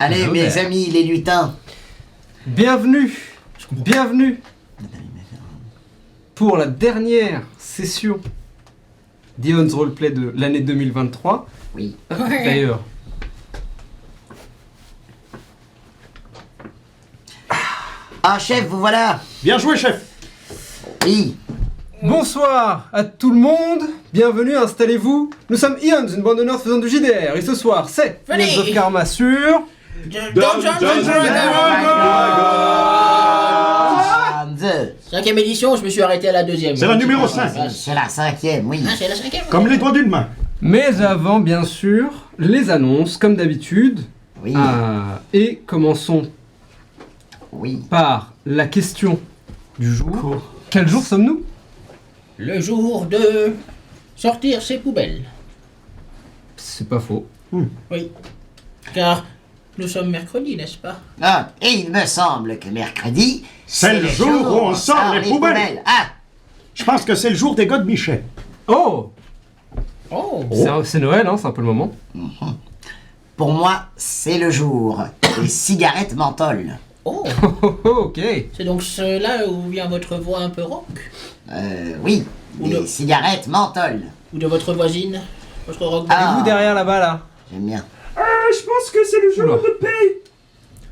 Allez, mes amis, les lutins. Bienvenue pour la dernière session d'Ion's Roleplay de l'année 2023. Oui. D'ailleurs. Ah, chef, vous voilà. Bien joué, chef. Oui. Bonsoir à tout le monde, bienvenue, installez-vous. Nous sommes Ions, une bande de nerds faisant du JDR, et ce soir c'est Venez. Ions of Karma sur... Cinquième édition, je me suis arrêté à la deuxième. C'est la numéro 5. C'est la 5e, oui. Ah, c'est la cinquième. Comme les doigts d'une main. Mais avant, bien sûr, les annonces, comme d'habitude. Oui. Et commençons Oui. par la question du jour. Quel jour sommes-nous? Le jour de sortir ses poubelles. C'est pas faux. Oui. Car nous sommes mercredi, n'est-ce pas? Ah, et il me semble que mercredi... C'est le jour où on sort les poubelles. Ah, Je pense que c'est le jour des gars de Michel. Oh, Oh. c'est Noël, hein, c'est un peu le moment. pour moi, c'est le jour des cigarettes menthol. Oh. Ok. C'est donc cela où vient votre voix un peu rock? Oui, Ou des de- cigarettes menthol. Ou de votre voisine? Votre rock? Ah. Et vous derrière là-bas là? J'aime bien. Je pense que c'est le jour Oula. de paye.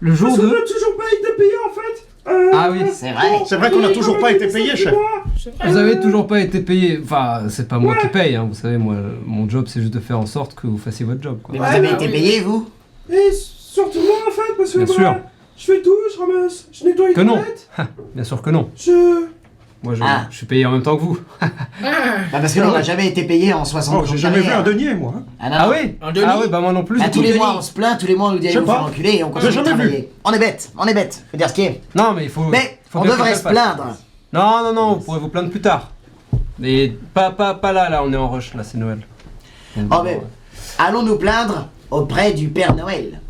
Le jour Parce qu'on de... n'a toujours pas été payé en fait. Ah oui. C'est vrai. C'est vrai qu'on n'a toujours pas été payé, chef. C'est vrai. Vous avez toujours pas été payé, enfin c'est pas moi qui paye, hein. Vous savez, moi mon job c'est juste de faire en sorte que vous fassiez votre job, quoi. Mais vous avez été oui, payé, vous? Et surtout moi en fait, parce que Bien voilà, sûr. je fais tout, je ramasse, je nettoie les Que non. toilettes. Bien sûr que non. Moi Ah. je suis payé en même temps que vous. Bah parce que nous, on n'a jamais été payé en 60 Oh, jours j'ai de jamais vu carrière. un denier, moi. hein. Ah, non, Ah non. oui. Un demi. Ah oui, bah moi non plus. Bah, du tous coup. les Denis. mois, on se plaint, tous les mois, on nous dit Je allez sais vous faire pas. enculer et on continue de jamais vu. travailler. On est bête, faut dire ce qui est. Non mais il faut. Mais faut on bien que devrait je se le fasse. plaindre. Non, vous pourrez vous plaindre plus tard. Mais pas là, on est en rush, là c'est Noël. Oh mais, allons nous plaindre auprès du Père Noël.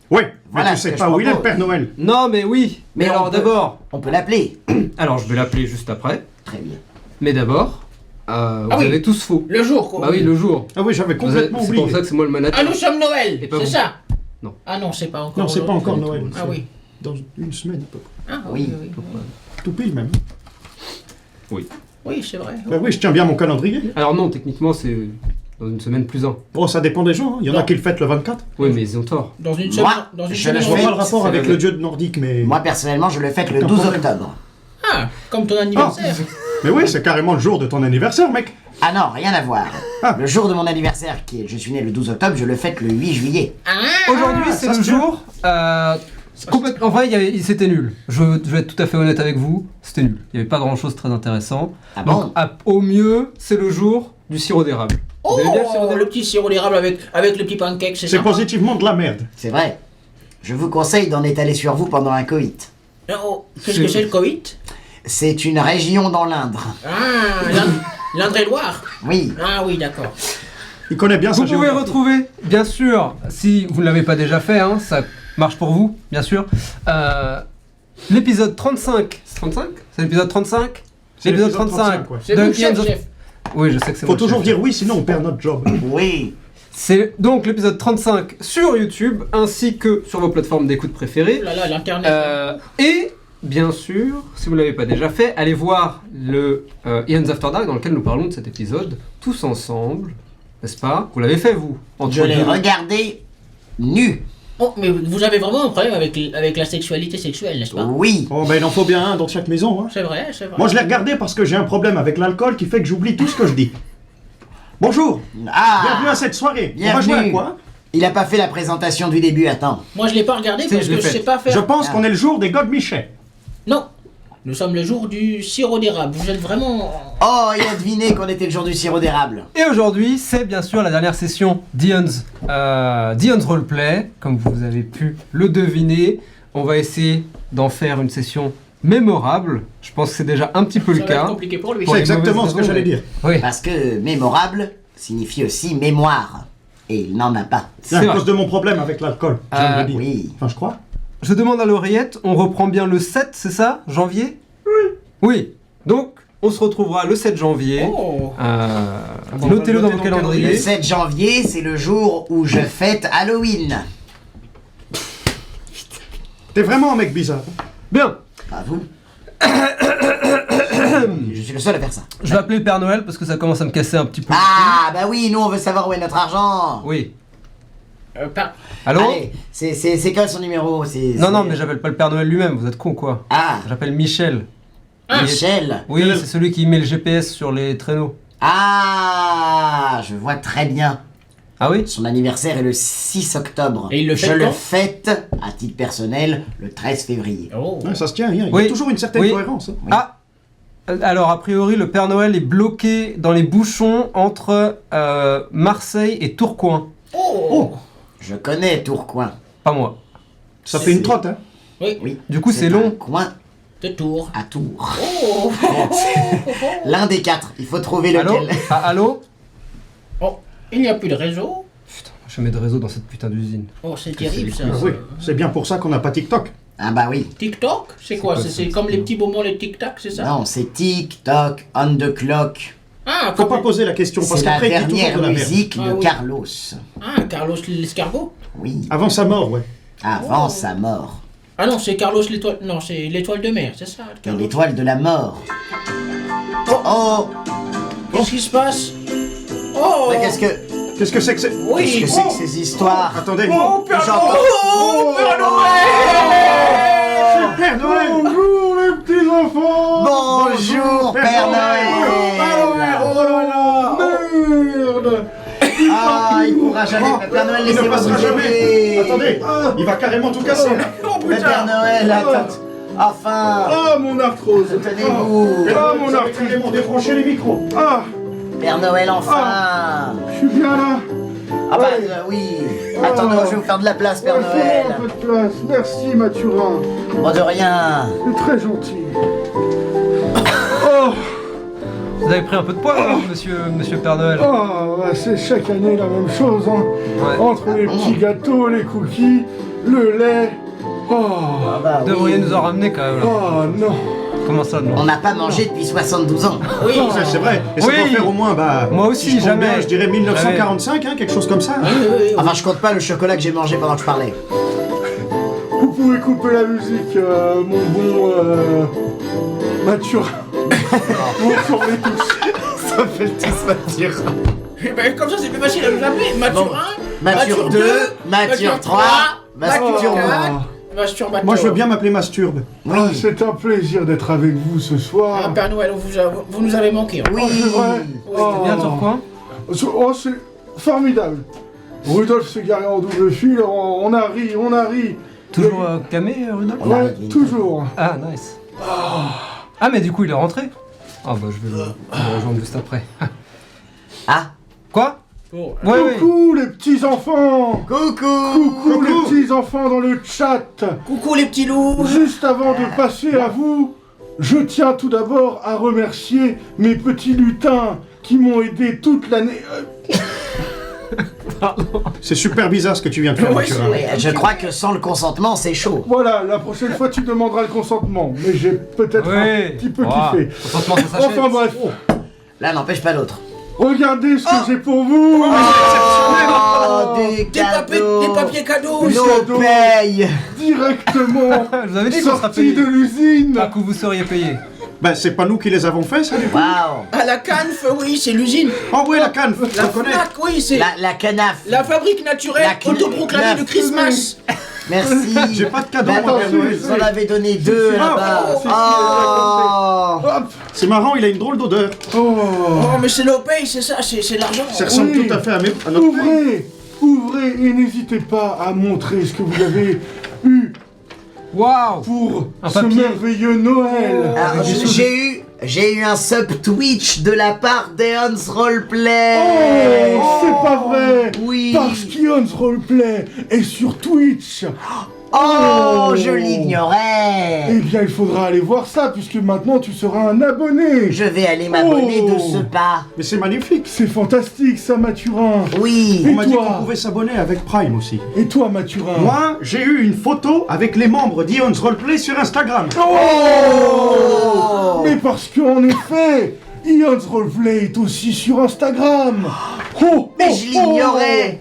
Oui, mais Voilà tu ce sais que pas je où il est, le propose. Père Noël. Non mais oui. Mais on alors peut- d'abord, On peut l'appeler. alors je vais l'appeler juste après. Très bien. Mais d'abord, vous oui. avez tous faux. Le jour, quoi. Bah oui, le jour. Ah oui, j'avais Vous avez- complètement C'est oublié. pour ça que c'est moi le Ah, manager. nous sommes Noël, Et pas c'est vous. ça? Non. Ah non, c'est pas encore. Non, c'est pas encore aujourd'hui. Noël. Ah oui. Dans une semaine, à peu près. Ah Oui. oui. Tout pile même. Oui, c'est vrai. Ben oui, je tiens bien mon calendrier. Alors non, techniquement c'est dans une semaine plus un. Bon, ça dépend des gens. hein. Il y en a Non. qui le fêtent le 24. Oui, mais ils ont tort. Dans une Moi, semaine. Dans une je semaine. le Je vois fais. pas le rapport c'est avec le- le dieu de nordique, mais... Moi personnellement, je le fête le Aucun 12 problème. octobre. Ah, comme ton anniversaire. Mais oui, c'est carrément le jour de ton anniversaire, mec. Ah non, rien à voir. Ah. Le jour de mon anniversaire, qui est, je suis né le 12 octobre, je le fête le 8 juillet. Ah. Aujourd'hui, c'est ça le se tient. jour. En vrai, c'était nul. Je vais être tout à fait honnête avec vous. C'était nul. Il n'y avait pas grand chose de très intéressant. Ah Donc, bon? au mieux, c'est le jour du sirop d'érable. Oh, Vous aimez bien le sirop d'érable le petit sirop d'érable avec le petit pancake, c'est C'est ça? positivement de la merde. C'est vrai. Je vous conseille d'en étaler sur vous pendant un coït. Oh, qu'est-ce que c'est le coït? C'est une région dans l'Indre. Ah, l'Indre-et-Loire. Oui. Ah oui, d'accord. Il connaît bien Vous sa pouvez géographie. retrouver, bien sûr, si vous ne l'avez pas déjà fait, hein, ça marche pour vous, bien sûr, l'épisode 35. C'est 35? C'est l'épisode 35? C'est L'épisode l'épisode 35. ouais. C'est de vous le chef, Ions of- chef. Oui, je sais que c'est Faut moi le toujours chef. dire oui, sinon on perd notre job. Oui. C'est donc l'épisode 35 sur YouTube, ainsi que sur vos plateformes d'écoute préférées. Oh là là, l'internet. Et bien sûr, si vous ne l'avez pas déjà fait, allez voir le Ian's After Dark dans lequel nous parlons de cet épisode tous ensemble, n'est-ce pas? Vous l'avez fait vous? Entre Je l'ai deux- regardé nu. Oh, mais vous avez vraiment un problème avec la sexualité sexuelle, n'est-ce pas? Oui. Oh, ben il en faut bien un dans chaque maison. Hein. C'est vrai, c'est vrai. Moi, je l'ai regardé parce que j'ai un problème avec l'alcool qui fait que j'oublie tout ce que je dis. Bonjour, bienvenue à Ah. cette soirée. On va Bienvenue. jouer à quoi? Il a pas fait la présentation du début, attends. Moi, je l'ai pas regardé Si, parce je l'ai que je fait. sais pas faire. Je pense Ah. qu'on est le jour des God Michel. Non. Nous sommes le jour du sirop d'érable. Vous êtes vraiment... Oh, il a deviné qu'on était le jour du sirop d'érable. Et aujourd'hui, c'est bien sûr la dernière session d'Ion's Roleplay. Comme vous avez pu le deviner, on va essayer d'en faire une session mémorable. Je pense que c'est déjà un petit peu le Ça va être cas. compliqué pour lui. Pour C'est les exactement mauvaises ce que raisons, j'allais mais- dire. Oui, Parce que mémorable signifie aussi mémoire. Et il n'en a pas. C'est c'est à vrai. cause de mon problème avec l'alcool, j'aimerais dire. Oui. Enfin, je crois. Je demande à l'oreillette, on reprend bien le 7, c'est ça? Janvier? Oui. Donc, on se retrouvera le 7 janvier. Oh. Notez-le dans vos Le calendriers. 7 janvier, c'est le jour où je fête Halloween. T'es vraiment un mec bizarre. Bien, Pas vous. Je suis le seul à faire ça. je vais appeler le Père Noël parce que ça commence à me casser un petit peu. Ah, bah oui, nous on veut savoir où est notre argent. Oui. Par- Allô? Allez, c'est quoi son numéro? Non, mais j'appelle pas le Père Noël lui-même, vous êtes con quoi. Ah, J'appelle Michel. Michel. Oui, c'est celui qui met le GPS sur les traîneaux. Ah, je vois très bien. Ah oui? Son anniversaire est le 6 octobre. Et il le fête Je le quand fête, à titre personnel, le 13 février. Oh. Ouais, ça se tient, il y Oui. a toujours une certaine Oui. cohérence. Hein. Ah! Alors, a priori, le Père Noël est bloqué dans les bouchons entre Marseille et Tourcoing. Oh. Je connais Tourcoing. Pas moi. Ça fait une trotte, hein. Oui. Du coup, c'est un long. coin De tour. à Tours. Oh. L'un des quatre. Il faut trouver Allô? lequel. Ah, allô? Oh. Il n'y a plus de réseau. Putain, je mets de réseau dans cette putain d'usine. Oh, c'est terrible ça. Ah oui, c'est bien pour ça qu'on n'a pas TikTok. Ah bah oui. TikTok? C'est quoi? quoi, C'est ça, comme les ça petits bonbons, les tic-tac, c'est ça? Non, c'est TikTok, on the clock. Ah, Faut comme... pas poser la question parce C'est la qu'après il dit toujours dernière de la merde. musique Ah de oui. Carlos. Ah, Carlos l'escargot? Oui, Avant sa mort, ouais. avant Oh. sa mort. Ah non, c'est Carlos l'étoile... Non, c'est l'étoile de mer, c'est ça? Et Carlos. l'étoile de la mort. Oh, Qu'est-ce qui se passe? Oh! mais qu'est-ce que Qu'est-ce que c'est que c'est Oui! c'est que ces histoires? Attendez. Oh, Père J'entends- Noël! Oh, Père Noël! Père Noël. Bonjour les petits enfants. Bonjour Père Noël. Oh là là! Merde. Ah, il pourra jamais. Père Noël, Il ne laissez-moi passera vous jamais. aider. Attendez, il va carrément tout casser. Oh Mais putain! Père Noël, attends. Enfin, Ah mon arthrose. tenez-vous. Ah mon Vous avez arthrose. carrément décroché les micros. Ah, Père Noël, enfin. je suis bien là. Ah bah oui. Attendez, je vais vous faire de la place, Père Ouais, fais-moi Noël. un peu de place. Merci Mathurin. Bon, de rien. C'est très gentil. Oh, Vous avez pris un peu de poids, hein, monsieur Père Noël? ouais, c'est chaque année la même chose. Hein. Ouais. Entre les petits gâteaux, les cookies, le lait. Oh, Ah bah Vous devriez oui. nous en ramener quand même. Là. oh non. Comment ça, non? On n'a pas mangé depuis 72 ans. Oui! C'est vrai. Et ça Oui. doit faire au moins, bah. Moi aussi, si je compte jamais. bien, je dirais 1945, hein, quelque chose comme ça. Oui. Enfin, je compte pas le chocolat que j'ai mangé pendant que je parlais. Vous pouvez couper la musique, mon bon Mathurin. Vous ressemblez tous. Ça fait le tous Mature. Ben, comme ça, c'est plus facile à nous appeler. Mathurin, Mature 2, Mature 3, Mature Mature 4. 4, Masturbateur. Moi, je veux bien m'appeler Masturbe. Oui, Ah, c'est un plaisir d'être avec vous ce soir. Ah, Père Noël, vous nous avez manqué. hein. oui. Oh, c'est vrai. C'était bien Tourcoing? Oh, c'est formidable. Rudolf s'est garé en double fil, on a ri, on a ri. Toujours camé, Rudolf? On a Ouais, ri. toujours. Ah, nice. Ah, mais du coup, il est rentré? Ah, bah, je vais le rejoindre juste après. Ah, Quoi? Oh. Ouais, ouais. Coucou les petits enfants. coucou. Coucou les petits enfants dans le chat. Coucou les petits loups. Juste avant de passer à vous, je tiens tout d'abord à remercier mes petits lutins qui m'ont aidé toute l'année. C'est super bizarre ce que tu viens de faire, Oui, Mathurin. Oui, je crois que sans le consentement, c'est chaud. Voilà, la prochaine fois tu demanderas le consentement, mais j'ai peut-être un petit peu Ouah. kiffé. Consentement, ça s'achète. Enfin bref, L'un n'empêche pas l'autre. regardez ce que j'ai pour vous. Oh, des cadeaux. Des papiers cadeaux. Oui. Nos cadeaux. payes. Directement Je vous avais dit qu'on sera sortis payé. de l'usine. Ah, que vous seriez payé. Bah, c'est pas nous qui les avons fait, ça, du coup. Waouh. À la Canf, oui, c'est l'usine. Oh, ouais, la canne, je La connais. FNAC, oui, c'est La canaf. la fabrique naturelle La Kn- autoproclamée la de Christmas. Merci. J'ai pas de cadeau, Mais moi, attends, Père Noël. vous en avez donné deux si. là-bas. Ah, si, si, Oh. Hop. C'est marrant, il a une drôle d'odeur. Oh. Oh, mais c'est nos payes, c'est ça, c'est l'argent. Ça ressemble Oui. tout à fait à notre pays. Ouvrez, ouvrez et n'hésitez pas à montrer ce que vous avez eu Waouh! pour Un ce papier. merveilleux Noël. Alors, Avec des choses- j'ai eu un sub Twitch de la part d'Eons Roleplay. Oh, c'est pas vrai. Oui. Parce qu'Ion's Roleplay est sur Twitch. Oh, je Eh l'ignorais. bien, il faudra aller voir ça puisque maintenant tu seras un abonné. Je vais aller m'abonner Oh. de ce pas. Mais c'est magnifique. C'est fantastique ça, Mathurin. Oui. On m'a dit toi qu'on pouvait s'abonner avec Prime aussi. Et toi, Mathurin? Moi, j'ai eu une photo avec les membres d'Ion's Roleplay sur Instagram. Oh. Mais parce qu'en effet, Ion's Roleplay est aussi sur Instagram. Oh, Mais je l'ignorais.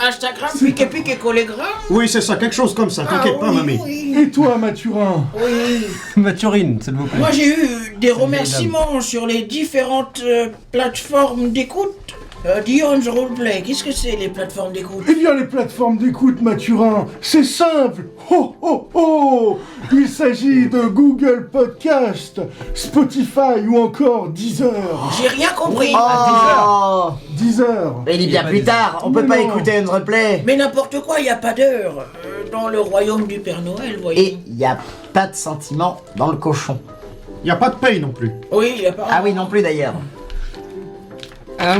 Instagram, pique et collégramme. Oui, c'est ça, quelque chose comme ça, t'inquiète pas, mamie. Oui. Et toi, Mathurin? Oui. Mathurine, s'il vous plaît. Moi, j'ai eu des remerciements sur les différentes plateformes d'écoute d'Ion's Roleplay. Qu'est-ce que c'est, les plateformes d'écoute? Eh bien, les plateformes d'écoute, Mathurin, c'est simple. Oh, oh, oh. Il s'agit de Google Podcast, Spotify ou encore Deezer. J'ai rien compris. Oh. Deezer. Mais il est bien pas plus des tard, on peut Mais pas non. écouter un replay. Mais n'importe quoi, il n'y a pas d'heure dans le royaume du Père Noël, voyez. Et il n'y a pas de sentiment dans le cochon. Y a pas de paye non plus. Oui, il n'y a pas. Ah oui, non plus d'ailleurs.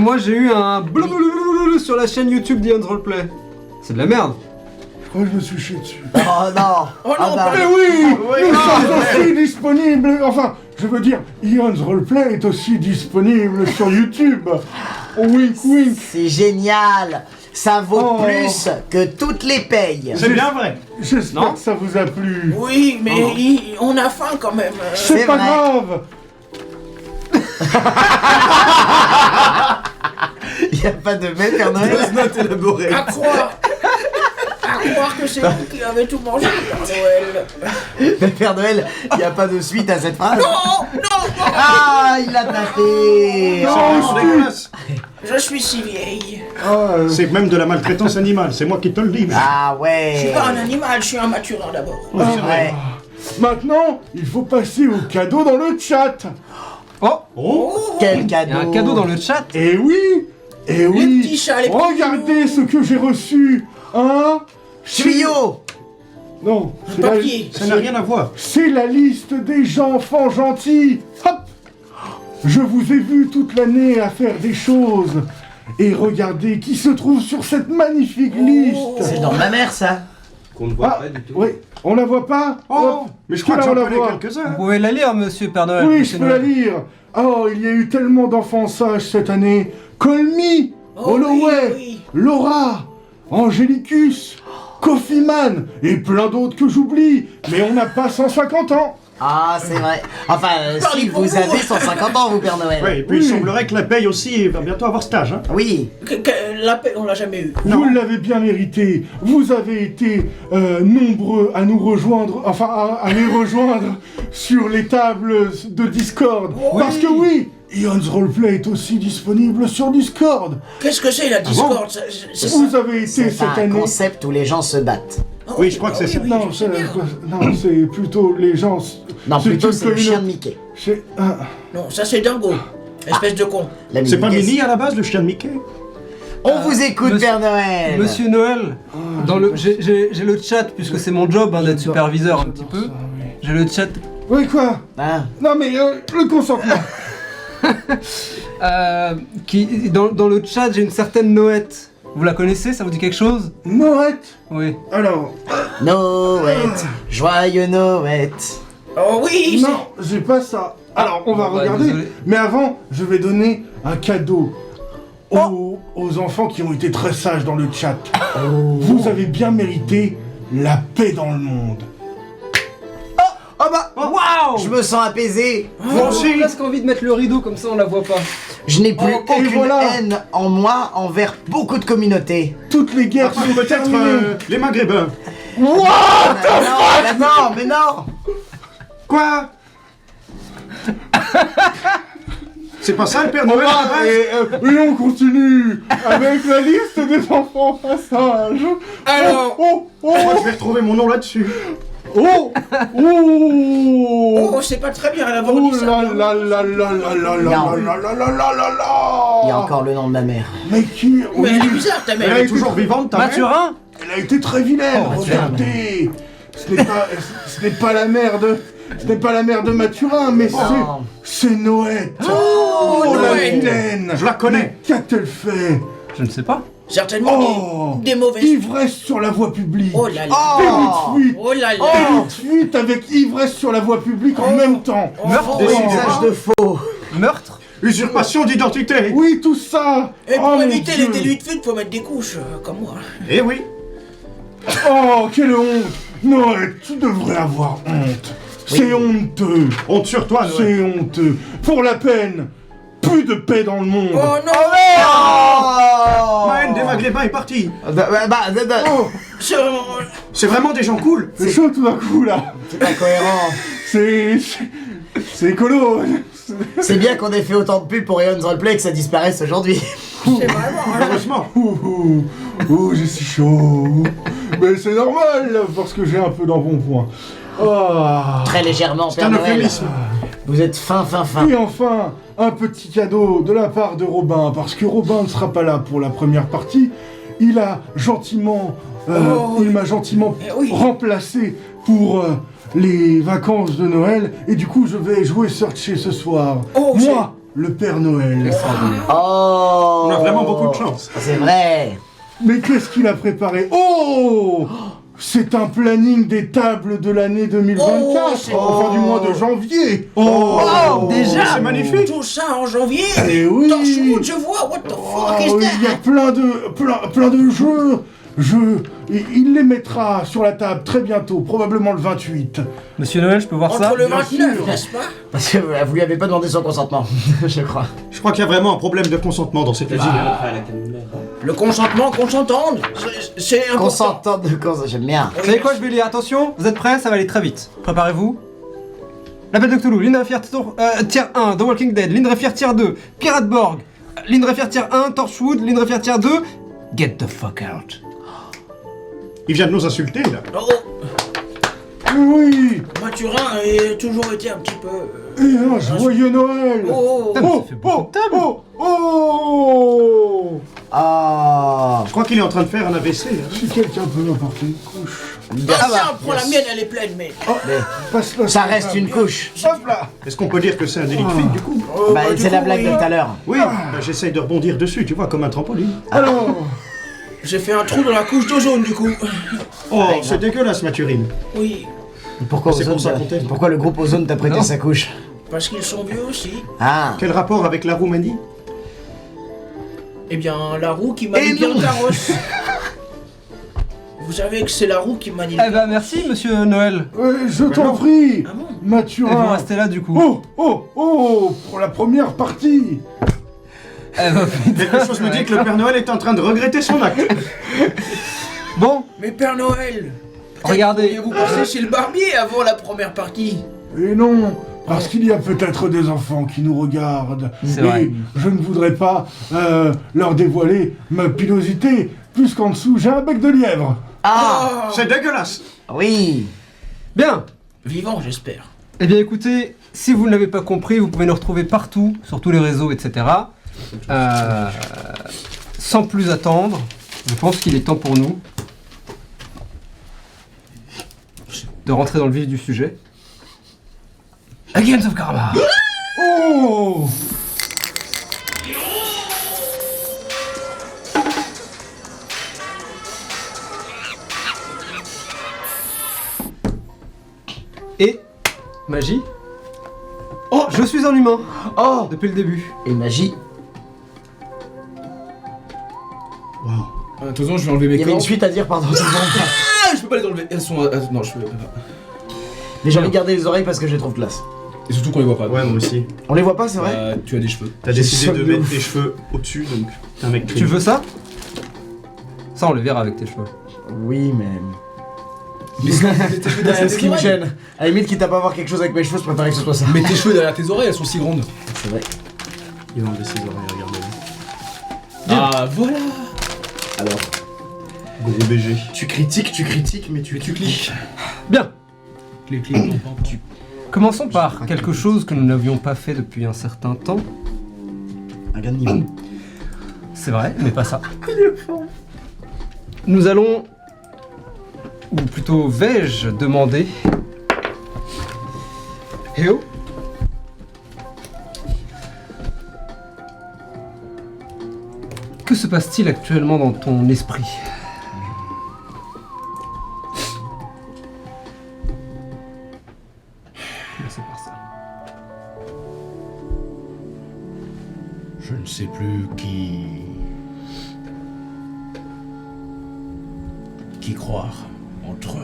Moi j'ai eu un blablabla sur la chaîne YouTube d'Ion's Roleplay. C'est de la merde. Je crois que je me suis chié dessus. Oh non. Oh non, Ah bah, Mais oui, nous sommes aussi disponibles. Enfin, je veux dire, Ion's Roleplay est aussi disponible sur YouTube. Wink, wink. c'est génial. Ça vaut Oh. plus que toutes les payes. C'est bien vrai. J'espère Non. que ça vous a plu. Oui, mais on a faim quand même. C'est C'est pas vrai. grave. Il n'y a pas de mets, Père Noël. À croire que c'est vous qui avez tout mangé, Père Noël. Mais Père Noël, il n'y a pas de suite à cette phrase. Non, non, Ah, il l'a tapé. C'est dégueulasse. je suis si vieille. C'est même de la maltraitance animale, c'est moi qui te le dis. Ah Je suis pas un ouais. animal, je suis un Mathurin d'abord. Ouais. Maintenant, il faut passer au cadeau dans le chat. Oh, Oh, Quel il y a cadeau. un cadeau dans le chat. Eh oui, eh Les oui. petits chats, les petits Regardez ce que j'ai reçu. Un Tuyau. Non, Le c'est la- papier. ça n'a rien à voir. c'est la liste des enfants gentils. Hop. Je vous ai vu toute l'année à faire des choses. Et regardez qui se trouve sur cette magnifique liste. C'est dans ma mère, ça. Qu'on ne voit Ah, pas du tout. oui, on la voit pas. Oh, Hop. mais je crois que Là, j'en on la connais voit. Vous quelques-uns. pouvez la lire, monsieur Père Noël. Oui, monsieur je peux la Noël. lire. Oh, il y a eu tellement d'enfants sages cette année. Colmy, Oh, Holloway, oui. Laura, Angélicus, Coffee Man et plein d'autres que j'oublie. Mais on n'a pas 150 ans. Ah, c'est vrai. Enfin, Parlez si pour vous vous. avez 150 ans, vous, Père Noël. Ouais, et puis Oui. il semblerait que la paye aussi va bientôt avoir stage. Hein. Oui. La paix, on l'a jamais eu. Vous l'avez bien mérité. Vous avez été nombreux à nous rejoindre, enfin à les rejoindre sur les tables de Discord. Oui. Parce que oui, Ion's Roleplay est aussi disponible sur Discord. Qu'est-ce que c'est la Discord c'est Vous avez été C'est cette un année. concept où les gens se battent. Ah Oui, je crois que c'est ça. Non, je sais bien. non, c'est plutôt les gens. Non, plutôt une c'est le chien de communauté- Mickey. Non, ça c'est Dingo. Espèce de con. La C'est pas Mickey, Minnie à la base, le chien de Mickey? On vous écoute, Monsieur- Père Noël. Monsieur Noël, dans le, j'ai le chat, puisque c'est mon job d'être superviseur un petit peu. J'ai le chat Oui, quoi? Hein Non, mais le consentement. dans le chat, j'ai une certaine Noëtte. Vous la connaissez? Ça vous dit quelque chose? Noël. Oui. Alors, Noël, joyeux Noël. Oh oui, non, j'ai pas ça. Alors, on va Bon, bah, regarder. désolé. Mais avant, je vais donner un cadeau aux enfants qui ont été très sages dans le chat. Vous avez bien mérité la paix dans le monde. Oh bah, waouh, je me sens apaisé. J'ai presque envie de mettre le rideau comme ça on la voit pas. Je n'ai plus Oh, et aucune voilà. haine en moi envers beaucoup de communautés. Toutes les guerres Ah, sont peut-être terminées. les Maghrébins. Non, mais non. Quoi? C'est pas ça le Père Noël à la base? Et on continue avec la liste des enfants passages. Alors, Oh, oh, Moi je vais retrouver mon nom là-dessus. oh, oh, oh, c'est pas très bien d'avoir Oh dit ça. là là là là là là là là là là là là là. Il y a encore le nom de ma mère. Mais qui? Mais elle est bizarre ta Elle mère. est toujours vivante, ta mère? Mathurin? Elle a été très vilaine, Oh, Mathurin. regardez. Ce n'est pas la mère de... Ce n'est pas la mère de Mathurin, mais Non. c'est Noël. Oh, la Noël. vilaine. Je la connais. Mais qu'a-t-elle fait? Je ne sais pas. Certainement Oh, des mauvaises. ivresse sur la voie publique. Oh là là. Oh, Fuite. Oh là là. Fuite avec ivresse sur la voie publique en même temps. Meurtre? des usages de faux. Meurtre? Usurpation d'identité. Oui, tout ça. Et pour Oh, mon éviter les Dieu. délits de fuite, faut mettre des couches, comme moi. Eh oui. Oh, quelle honte. Noël, tu devrais avoir honte. C'est honteux. Honte sur toi, Noël. C'est honteux. Pour la peine, plus de paix dans le monde. Oh non. Maën des Maghrébins est parti. Oh, C'est vraiment... C'est vraiment des gens cool. c'est chaud tout d'un coup là. C'est pas cohérent. C'est écolo. C'est bien qu'on ait fait autant de pubs pour Eon's Roleplay que ça disparaisse aujourd'hui. C'est vraiment... Heureusement. J'ai si chaud. Mais c'est normal là, parce que j'ai un peu d'embonpoint. Ah. Très légèrement, C'est Père un Noël. euphémisme. Vous êtes fin. Et enfin, un petit cadeau de la part de Robin, parce que Robin ne sera pas là pour la première partie. Il m'a gentiment oui. remplacé pour les vacances de Noël, et du coup je vais jouer Searcher ce soir. Oh, Moi, le Père Noël. Oh. On a vraiment beaucoup de chance. C'est vrai. Mais qu'est-ce qu'il a préparé? Oh, c'est un planning des tables de l'année 2024, c'est- enfin du mois de janvier. Oh, déjà. c'est magnifique. Tout ça en janvier. Et oui. Torchwood, je vois. What the fuck is Oh, il y a that? plein de jeux. Et il les mettra sur la table très bientôt, probablement le 28. Monsieur Noël, je peux voir ça? Entre le bien 29, sûr. n'est-ce pas? Parce que vous lui avez pas demandé son consentement, je crois. Je crois qu'il y a vraiment un problème de consentement dans cette usine. Le consentement qu'on s'entende. C'est important. Consentant de cause, j'aime bien. Vous savez quoi, je vais lire. Attention, vous êtes prêts? Ça va aller très vite. Préparez-vous. L'appel de Cthulhu, Lindrefier tier 1, The Walking Dead, Lindrefier tier 2, Pirateborg, Lindrefier tier 1, Torchwood, Lindrefier tier 2, Get the fuck out. Il vient de nous insulter là. Oh, Oui, Mathurin a toujours été un petit peu... et un joyeux Noël. Oh, Putain, mais ça fait beaucoup de tables. Oh. Ah. Je crois qu'il est en train de faire un AVC. hein. Si quelqu'un peut m'apporter une couche. ah, tiens, prends la mienne, elle est pleine, mais... Passe. Ça reste une couche. Hop là. Est-ce qu'on peut dire que c'est un délit de fuite du coup? Oh, Bah, du c'est la coup, blague oui. de tout à l'heure. Oui, bah, j'essaye de rebondir dessus, tu vois, comme un trampoline. Alors, J'ai fait un trou dans la couche d'ozone, du coup. Oh, c'est dégueulasse, Mathurine. Oui, Pourquoi C'est pour ça qu'on t'aime. Pourquoi le groupe Ozone t'a prêté Non. sa couche? parce qu'ils sont vieux aussi. Ah. Quel rapport avec la Roumanie? Eh bien, la roue qui manie bien le carrosse. Vous savez que c'est la roue qui manie le Eh ben merci, monsieur Noël. je t'en prie, Ah bon? Et vous Mathurin. restez là du coup. Oh, pour la première partie. Eh ben, Quelque chose me dit que le Père Noël est en train de regretter son acte. Bon, Mais Père Noël, regardez. vous passez chez le barbier avant la première partie. Et non, parce qu'il y a peut-être des enfants qui nous regardent. C'est Et vrai. je ne voudrais pas leur dévoiler ma pilosité, puisqu'en dessous j'ai un bec de lièvre. Ah. C'est dégueulasse. Oui. Bien. Vivant, j'espère. Eh bien écoutez, si vous ne l'avez pas compris, vous pouvez nous retrouver partout, sur tous les réseaux, etc. Sans plus attendre, je pense qu'il est temps pour nous de rentrer dans le vif du sujet. Against of Karma. Oh. Et magie. Oh, je suis un humain Oh. depuis le début. Et magie. Attention, je vais enlever Il mes y avait une cordes. suite à dire, pardon. tout le monde. Ah, je peux pas les enlever. Elles sont. Non, je peux. Mais j'ai envie de garder les oreilles parce que je les trouve classe. Et surtout qu'on les voit pas. Ouais, moi aussi. On les voit pas, c'est vrai? Tu as des cheveux. T'as décidé de J'ai mettre ouf. tes cheveux au-dessus, donc t'es un mec Tu clean. veux ça? Ça, on le verra avec tes cheveux. Oui, mais. Mais tes cheveux derrière C'est ce tes qui me oreilles. gêne. À la limite, quitte à pas voir quelque chose avec mes cheveux, je préférais que ce soit ça. Mais tes cheveux derrière tes oreilles, elles sont si grandes. C'est vrai. Il va enlever ses oreilles, regardez. Ah, voilà. Alors, gros BG. Tu critiques, mais tu cliques. Bien. Clic. Commençons par quelque chose que nous n'avions pas fait depuis un certain temps. Un gain de niveau. C'est vrai, mais pas ça. Nous allons, ou plutôt vais-je demander, Héo, que se passe-t-il actuellement dans ton esprit? Commencez par ça. Je ne sais plus qui croire entre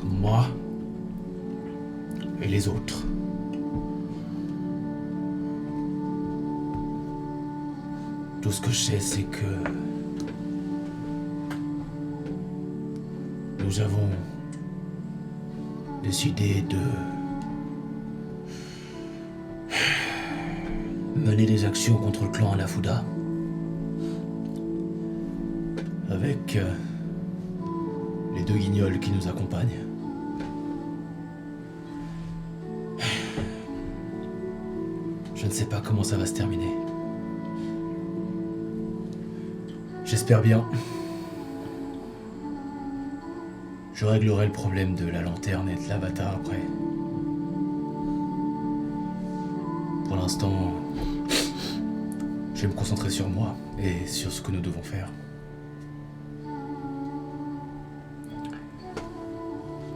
moi et les autres. Tout ce que je sais, c'est que nous avons décidé de mener des actions contre le clan Anafuda avec les 2 guignols qui nous accompagnent. Je ne sais pas comment ça va se terminer. J'espère bien. Je réglerai le problème de la lanterne et de l'avatar après. Pour l'instant, je vais me concentrer sur moi et sur ce que nous devons faire.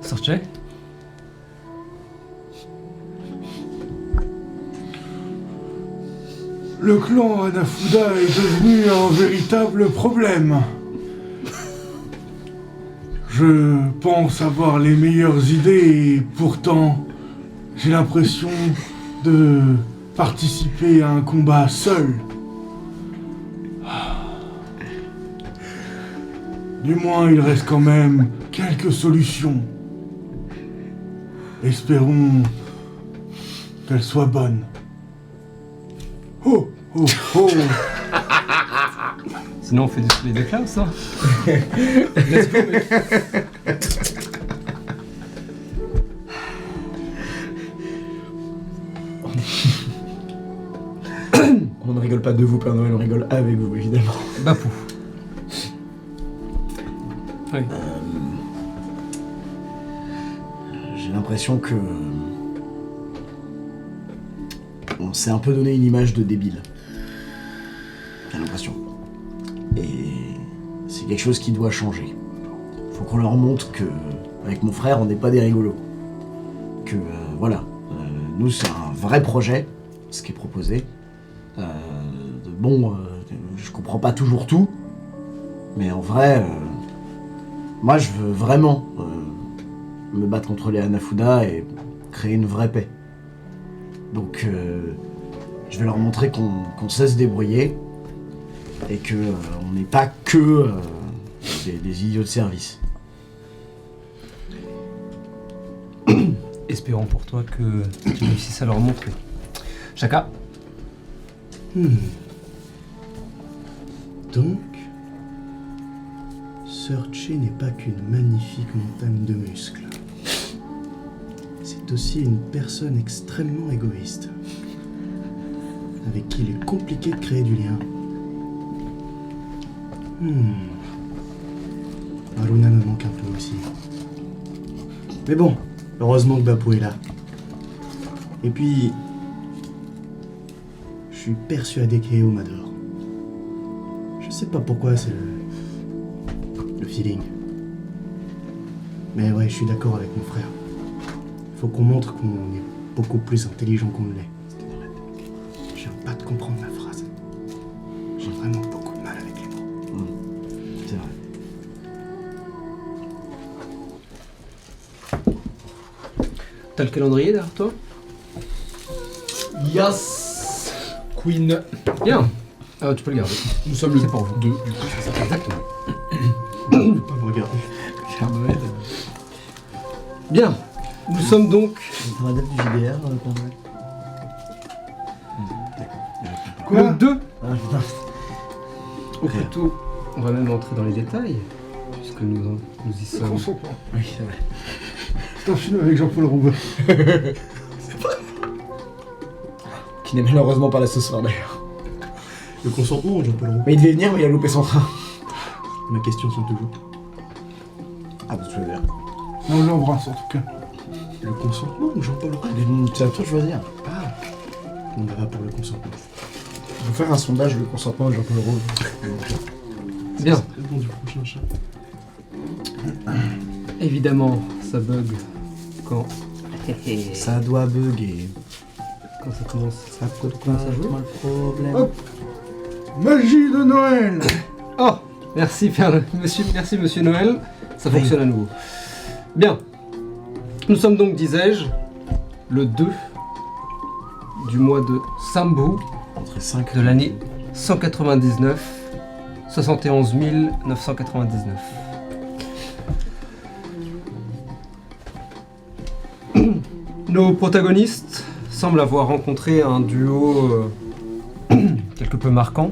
Sorche? Le clan Anafuda est devenu un véritable problème. Je pense avoir les meilleures idées et pourtant j'ai l'impression de participer à un combat seul. Du moins, il reste quand même quelques solutions. Espérons qu'elles soient bonnes. Oh, oh, oh. Sinon, on fait des déclats, ça. On ne rigole pas de vous, Père Noël, on rigole avec vous, évidemment. Bapou. Oui. J'ai l'impression que... on s'est un peu donné une image de débile. J'ai l'impression. Et c'est quelque chose qui doit changer. Faut qu'on leur montre que, avec mon frère, on n'est pas des rigolos. Que, voilà. Nous, c'est un vrai projet, ce qui est proposé. Je comprends pas toujours tout, mais en vrai, moi, je veux vraiment me battre contre les Anafuda et créer une vraie paix. Donc, je vais leur montrer qu'on sait se débrouiller et que on n'est pas que des idiots de service. Espérons pour toi que tu réussisses à leur montrer. Chaka. Donc, Sorche n'est pas qu'une magnifique montagne de muscles. C'est aussi une personne extrêmement égoïste, avec qui il est compliqué de créer du lien. Aruna me manque un peu aussi. Mais bon, heureusement que Bapou est là. Et puis, je suis persuadé qu'Eo m'adore. Je sais pas pourquoi, c'est le feeling. Mais ouais, je suis d'accord avec mon frère. Faut qu'on montre qu'on est beaucoup plus intelligent qu'on ne l'est. Je viens pas de comprendre ma phrase. J'ai vraiment beaucoup de mal avec les mots. C'est vrai. T'as le calendrier derrière toi? Yes Queen. Bien. Ah, tu peux le garder. Nous sommes le C'est pour vous. 2, du coup, c'est ça. Exactement. Pas me regarder. Père Noël. Bien. Nous sommes donc... C'est un adepte du JDR, Père Noël. Quoi le 2 Ah, putain. Ou plutôt, on va même entrer dans les détails, puisque nous y sommes. Consentement. Oui, c'est vrai. C'est un film avec Jean-Paul Roubaix. Qui n'est malheureusement pas là ce soir d'ailleurs. Le consentement, Jean-Paul Roux. Mais il devait venir, mais il a loupé son train. Ma question sont toujours. Ah, bah, tu veux dire. On l'embrasse en tout cas. Le consentement ou Jean-Paul Roux? C'est à toi de choisir. Ah, on va pour le consentement. Je vais faire un sondage, le consentement de Jean-Paul Roux. Bien. Très bon du prochain chat. Évidemment, ça bug quand... Ça doit bugger. Quand ça commence. Ça coûte quoi Ça joue le problème. Hop. Magie de Noël. Oh, merci, merci Monsieur Noël. Ça Oui. fonctionne à nouveau. Bien. Nous sommes donc, disais-je, le 2 du mois de Sambu Entre 5 de l'année 199 71 999. Nos protagonistes semblent avoir rencontré un duo quelque peu marquant.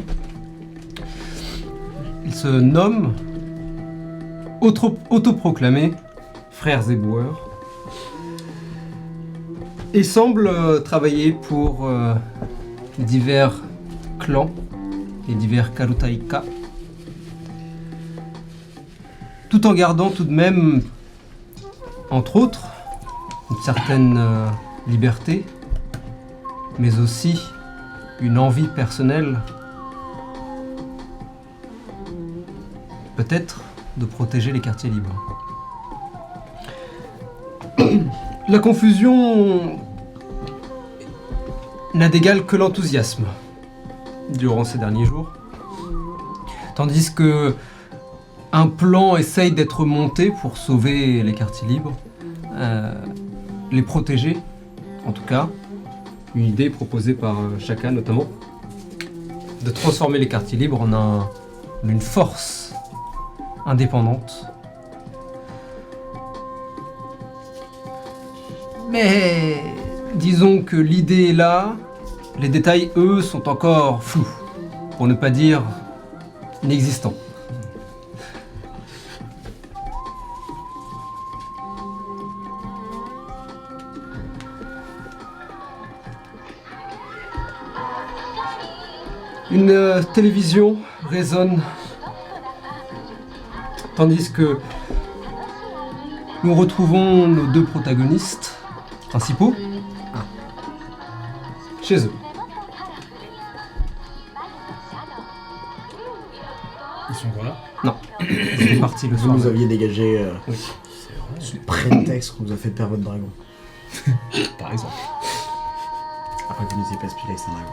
Ils se nomment autoproclamés frères éboueurs et semblent travailler pour divers clans et divers Karutaika, tout en gardant tout de même, entre autres, une certaine liberté, mais aussi une envie personnelle, peut-être, de protéger les quartiers libres. La confusion n'a d'égal que l'enthousiasme durant ces derniers jours, tandis que un plan essaye d'être monté pour sauver les quartiers libres, les protéger, en tout cas. Une idée proposée par Chaka notamment, de transformer les quartiers libres en une force indépendante. Mais disons que l'idée est là, les détails, eux, sont encore flous, pour ne pas dire inexistants. Une télévision résonne, tandis que nous retrouvons nos deux protagonistes principaux chez eux. Ils sont encore là? Non, ils sont partis le Vous soir. nous aviez dégagé Oui. sous prétexte qu'on nous a fait perdre votre dragon. Par exemple. Après, vous nous avez pas expliqué que c'est un dragon.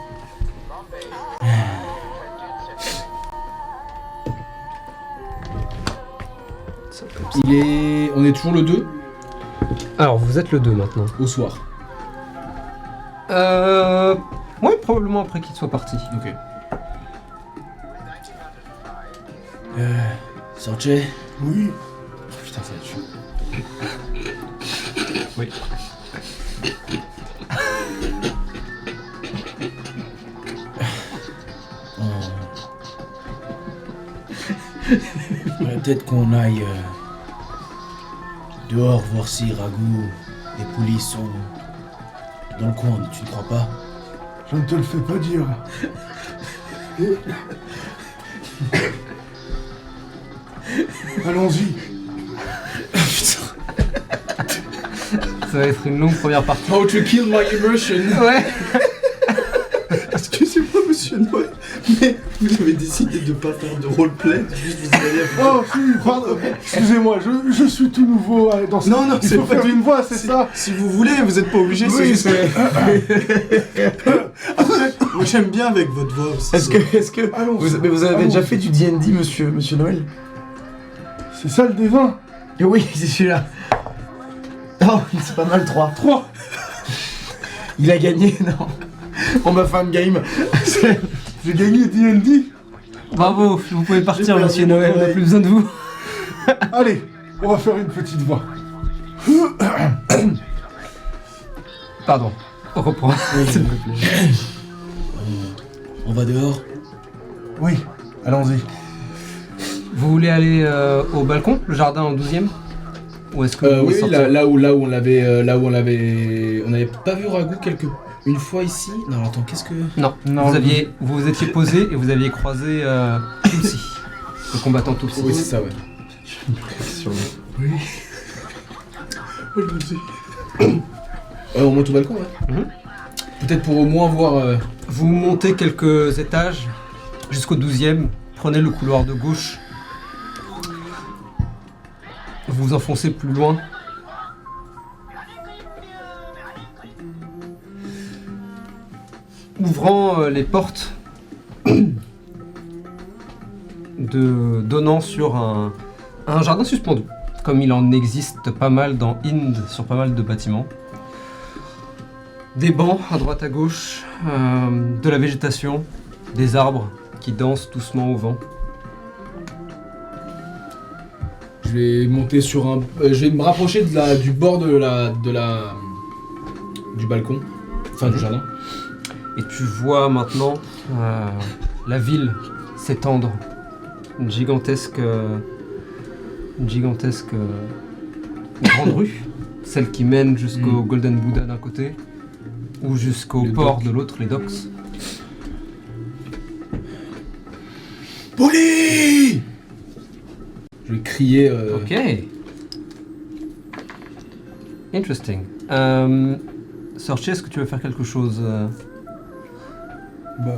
On est toujours le 2 Alors, vous êtes le 2 maintenant. au soir. Oui, probablement après qu'il soit parti. Ok. Sorche, Oui. Putain, ça va être chaud. Oui. peut-être qu'on aille dehors voir si Ragout et Pouli sont dans le coin, tu ne crois pas? Je ne te le fais pas dire. Allons-y. Ça va être une longue première partie. How to kill my immersion. Ouais. Excusez-moi, monsieur Noël, mais vous avez décidé de pas faire de roleplay, juste vous allez Oh, si, pardon. Excusez-moi, je suis tout nouveau dans ce... Non, non, il c'est faut pas faire du- une voix, c'est ça. Si vous voulez, vous êtes pas obligé, c'est Oui, juste que... Après, moi j'aime bien avec votre voix aussi. Est-ce que Allons, mais vous avez allons. déjà fait du D&D, monsieur Noël? C'est ça le dévin. Et oui, c'est celui-là. Oh, c'est pas mal, 3. 3. Il a gagné, non. On m'a fait un game. J'ai gagné D&D. Bravo, vous pouvez partir, perdu monsieur mon Noël, on n'a oreille. plus besoin de vous. Allez, on va faire une petite voix. Pardon, on reprend. S'il vous plaît. On va dehors? Oui, allons-y. Vous voulez aller au balcon, le jardin en 12e? Ou est-ce que vous Oui, voulez sortir là où on l'avait, on n'avait pas vu Ragout une fois ici. Non, attends, qu'est-ce que... Non, Non, vous étiez posé et vous aviez croisé Tulsi, le combattant Tulsi. Oui, c'est ça, ouais. On monte au balcon, ouais. Mhm. Peut-être pour au moins voir... Vous montez quelques étages jusqu'au 12e, prenez le couloir de gauche. Vous vous enfoncez plus loin. Ouvrant les portes donnant sur un jardin suspendu, comme il en existe pas mal dans Inde, sur pas mal de bâtiments. Des bancs à droite à gauche, de la végétation, des arbres qui dansent doucement au vent. Je vais monter sur un... je vais me rapprocher du bord du balcon, enfin du jardin. Et tu vois maintenant la ville s'étendre. Une gigantesque grande rue, celle qui mène jusqu'au Golden Buddha d'un côté, ou jusqu'au port de l'autre, les docks. Poli! Je vais crier... Ok. Interesting. Sorchi, est-ce que tu veux faire quelque chose Bah,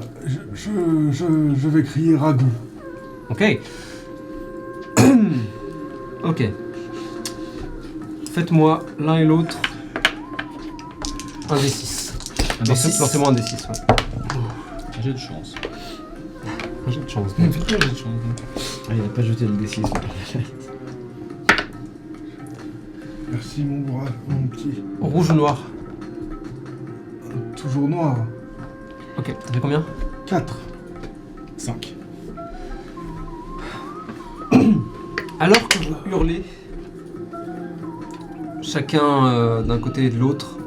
je vais crier Ragout. Ok. Ok. Faites-moi l'un et l'autre un D6. Un D6. Lancez-moi un D6, ouais. J'ai de chance. Un jet de chance. J'ai de chance. Ah, il n'a pas jeté le D6. Merci mon petit. Rouge ou noir? Toujours noir. Ok, ça fait combien? 4. 5. Alors que vous hurlez, chacun d'un côté et de l'autre,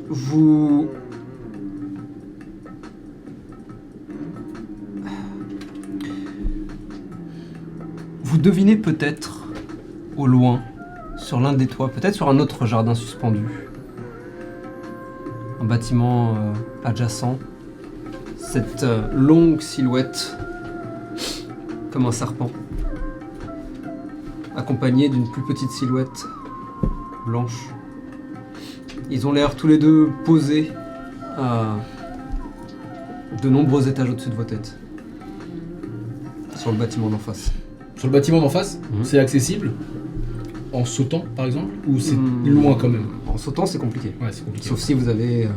vous devinez peut-être au loin, sur l'un des toits, peut-être sur un autre jardin suspendu, un bâtiment adjacent, cette longue silhouette comme un serpent, accompagnée d'une plus petite silhouette blanche. Ils ont l'air tous les deux posés à de nombreux étages au-dessus de vos têtes, sur le bâtiment d'en face. Sur le bâtiment d'en face, c'est accessible en sautant par exemple, ou c'est loin quand même? En sautant, c'est compliqué. Ouais, c'est compliqué. Sauf si vous avez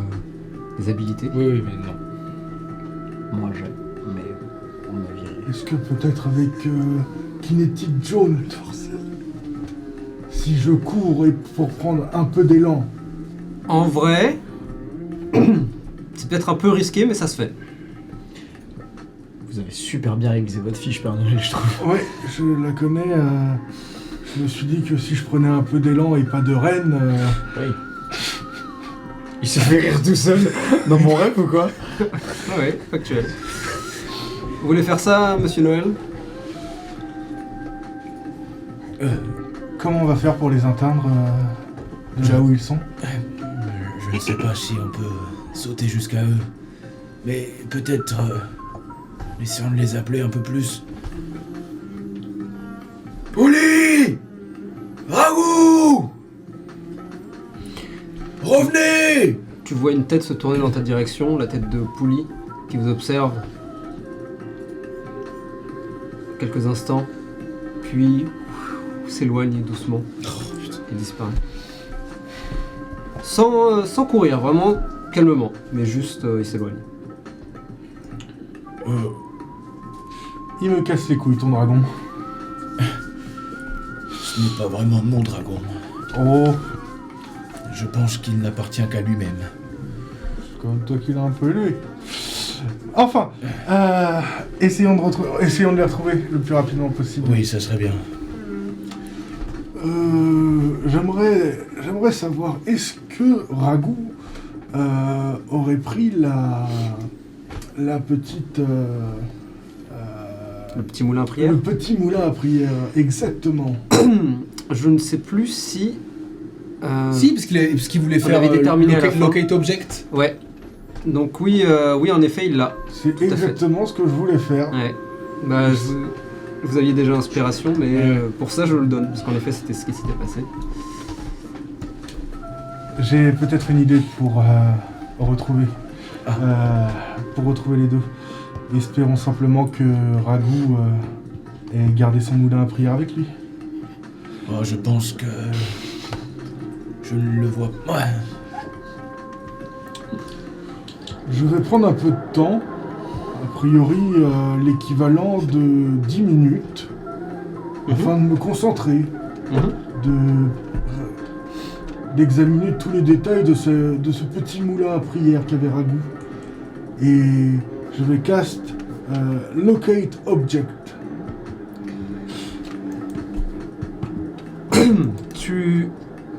des habilités. Oui, mais non. Moi, j'ai. Mais on m'a viré. Est-ce que peut-être avec Kinetic Jaune, si je cours et pour prendre un peu d'élan. En vrai, c'est peut-être un peu risqué, mais ça se fait. Vous avez super bien révisé votre fiche, Père Noël, je trouve. Ouais, je la connais. Je me suis dit que si je prenais un peu d'élan et pas de reine. Oui. Il se fait rire tout seul dans mon rêve ou quoi? Ah ouais, factuel. Vous voulez faire ça, Monsieur Noël? Comment on va faire pour les atteindre de là où ils sont? Je ne sais pas si on peut sauter jusqu'à eux, mais peut-être essayons de les appeler un peu plus. Poli! Ragout! Revenez! Tu vois une tête se tourner dans ta direction, la tête de Pouli, qui vous observe quelques instants, puis s'éloigne doucement et disparaît. Sans courir, vraiment calmement, mais juste il s'éloigne. Il me casse les couilles, ton dragon. Ce n'est pas vraiment mon dragon. Oh, Je pense qu'il n'appartient qu'à lui-même. c'est comme toi qui l'as un peu élevé. Enfin, essayons de les retrouver le plus rapidement possible. Oui, ça serait bien. J'aimerais savoir, est-ce que Ragout aurait pris la petite... Le petit moulin à prière. le petit moulin à prière, exactement. Je ne sais plus si... Si, parce qu'il voulait On faire avait déterminé à la fin. locate object. Ouais. Donc oui, en effet, il l'a. C'est Tout à fait. exactement ce que je voulais faire. Ouais. Bah, vous aviez déjà inspiration, mais pour ça, je le donne, parce qu'en effet, c'était ce qui s'était passé. J'ai peut-être une idée pour retrouver les deux. Espérons simplement que Ragout ait gardé son moulin à prière avec lui. Oh, je pense que... Je ne le vois pas. Ouais. Je vais prendre un peu de temps, a priori l'équivalent de 10 minutes, afin de me concentrer, d'examiner tous les détails de ce petit moulin à prière qu'avait Ragout. Et je vais cast Locate Object. Tu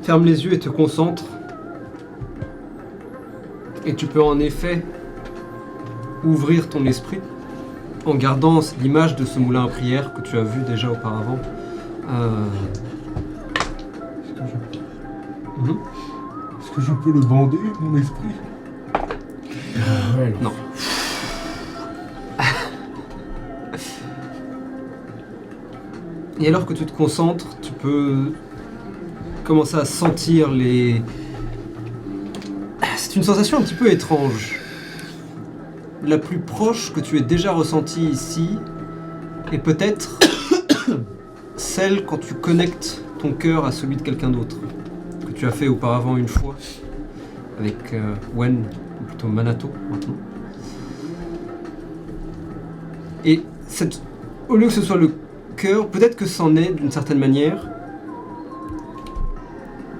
fermes les yeux et te concentres. Et tu peux en effet ouvrir ton esprit en gardant l'image de ce moulin à prière que tu as vu déjà auparavant. Est-ce que je peux le bander, mon esprit? Non. Et alors que tu te concentres, tu peux commencer à sentir les... C'est une sensation un petit peu étrange. La plus proche que tu aies déjà ressentie ici est peut-être celle quand tu connectes ton cœur à celui de quelqu'un d'autre, que tu as fait auparavant une fois avec Wen, ou plutôt Manato maintenant. Et au lieu que ce soit le cœur, peut-être que c'en est d'une certaine manière,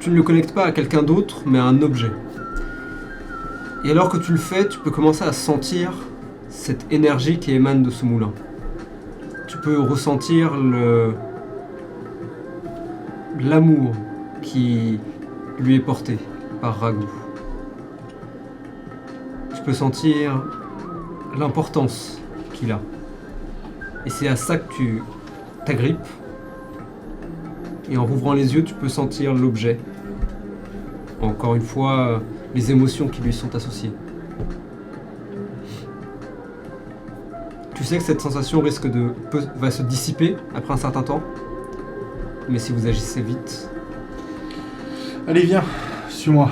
tu ne le connectes pas à quelqu'un d'autre, mais à un objet. Et alors que tu le fais, tu peux commencer à sentir cette énergie qui émane de ce moulin. Tu peux ressentir l'amour qui lui est porté par Ragout. Tu peux sentir l'importance qu'il a. Et c'est à ça que tu t'agrippes. Et en rouvrant les yeux, tu peux sentir l'objet. Encore une fois, les émotions qui lui sont associées. Tu sais que cette sensation va se dissiper après un certain temps. Mais si vous agissez vite... Allez, viens, suis-moi.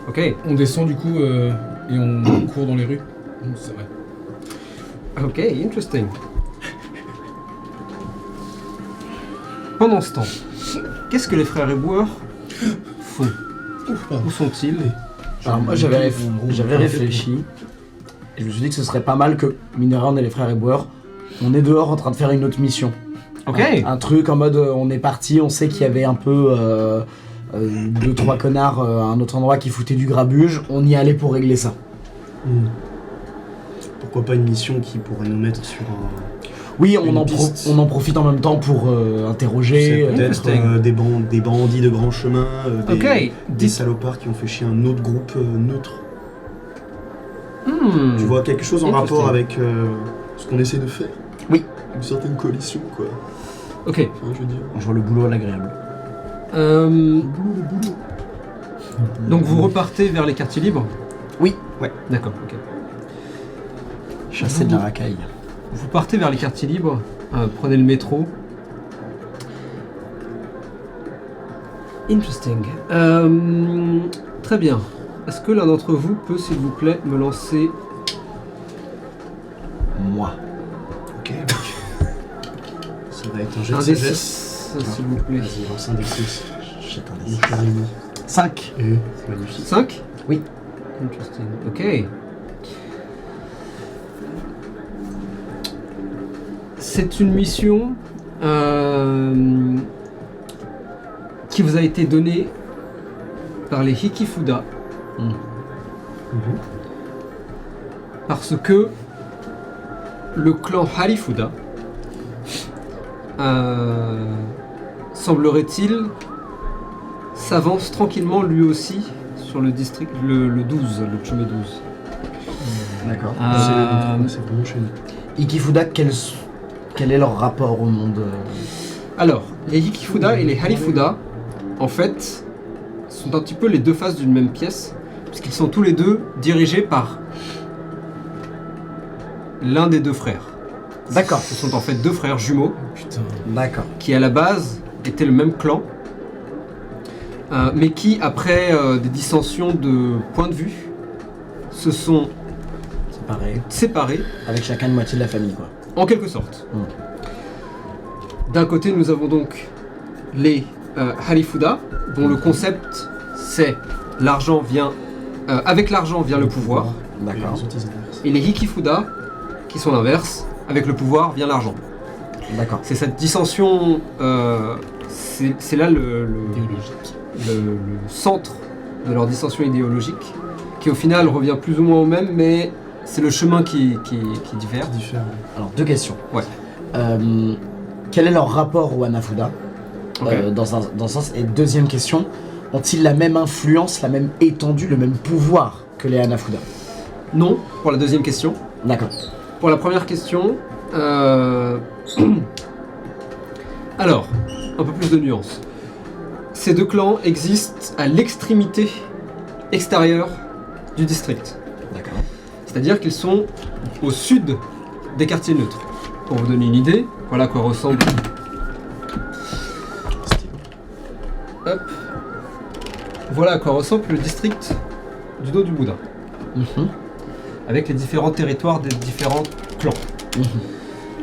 Ok. On descend du coup et on court dans les rues. C'est vrai. Ok, interesting. Pendant ce temps, qu'est-ce que les frères éboueurs font? Où sont-ils? Alors moi j'avais réfléchi et je me suis dit que ce serait pas mal que, mine de rien, on est les frères éboueurs, on est dehors en train de faire une autre mission. Ok. Un truc en mode on est parti, on sait qu'il y avait un peu 2-3 connards à un autre endroit qui foutaient du grabuge, on y allait pour régler ça. Pourquoi pas une mission qui pourrait nous mettre sur un... Oui, Une on piste. en profite en même temps pour interroger. C'est peut-être Interesting. des bandits de grand chemin, des Ok. salopards qui ont fait chier un autre groupe neutre. Hmm. Tu vois quelque chose en Interesting. rapport avec ce qu'on essaie de faire? Oui. Une certaine coalition, quoi. Ok. Enfin, je veux dire... Je vois le boulot à l'agréable. Donc vous repartez vers les quartiers libres? Oui. Ouais. D'accord, ok. Chasser de la racaille. Vous partez vers les quartiers libres, prenez le métro. Interesting. Très bien. Est-ce que l'un d'entre vous peut, s'il vous plaît, me lancer Moi. Ok, mec. Ça va être un jet un de D6, sagesse. s'il vous plaît? Vas-y, lance un D6. Jette un Mon dé. cher ami. 5. C'est magnifique. 5? Oui. Interesting. Ok. C'est une mission qui vous a été donnée par les Hikifuda. Parce que le clan Harifuda semblerait-il s'avance tranquillement lui aussi sur le district, le 12, le Chumé 12. D'accord. C'est vraiment chez nous. Ikifuda, quel est leur rapport au monde Alors, les Hikifuda et les Harifuda, en fait, sont un petit peu les deux faces d'une même pièce, puisqu'ils sont tous les deux dirigés par l'un des deux frères. D'accord. Ce sont en fait deux frères jumeaux Putain. D'accord. qui, à la base, étaient le même clan, mais qui, après des dissensions de point de vue, se sont C'est pareil. séparés, Avec chacun une moitié de la famille, quoi. en quelque sorte. D'un côté, nous avons donc les Harifuda, dont le concept c'est l'argent vient, avec l'argent vient le pouvoir, D'accord. Les autres, ils inversent. et les Hikifuda, qui sont l'inverse, avec le pouvoir vient l'argent. D'accord. C'est cette dissension c'est là le centre de leur dissension idéologique, qui au final revient plus ou moins au même, mais c'est le chemin qui diffère. Alors, 2 questions. Ouais. Quel est leur rapport au Hanafuda Ok. dans un sens. Et 2e question, ont-ils la même influence, la même étendue, le même pouvoir que les Hanafuda? Non, pour la 2e question. D'accord. Pour la première question, alors, un peu plus de nuances. Ces 2 clans existent à l'extrémité extérieure du district. D'accord. C'est-à-dire qu'ils sont au sud des quartiers neutres. Pour vous donner une idée, voilà à quoi ressemble. Hop. Voilà à quoi ressemble le district du dos du Bouddha, Mhm. avec les différents territoires des différents clans. Mhm.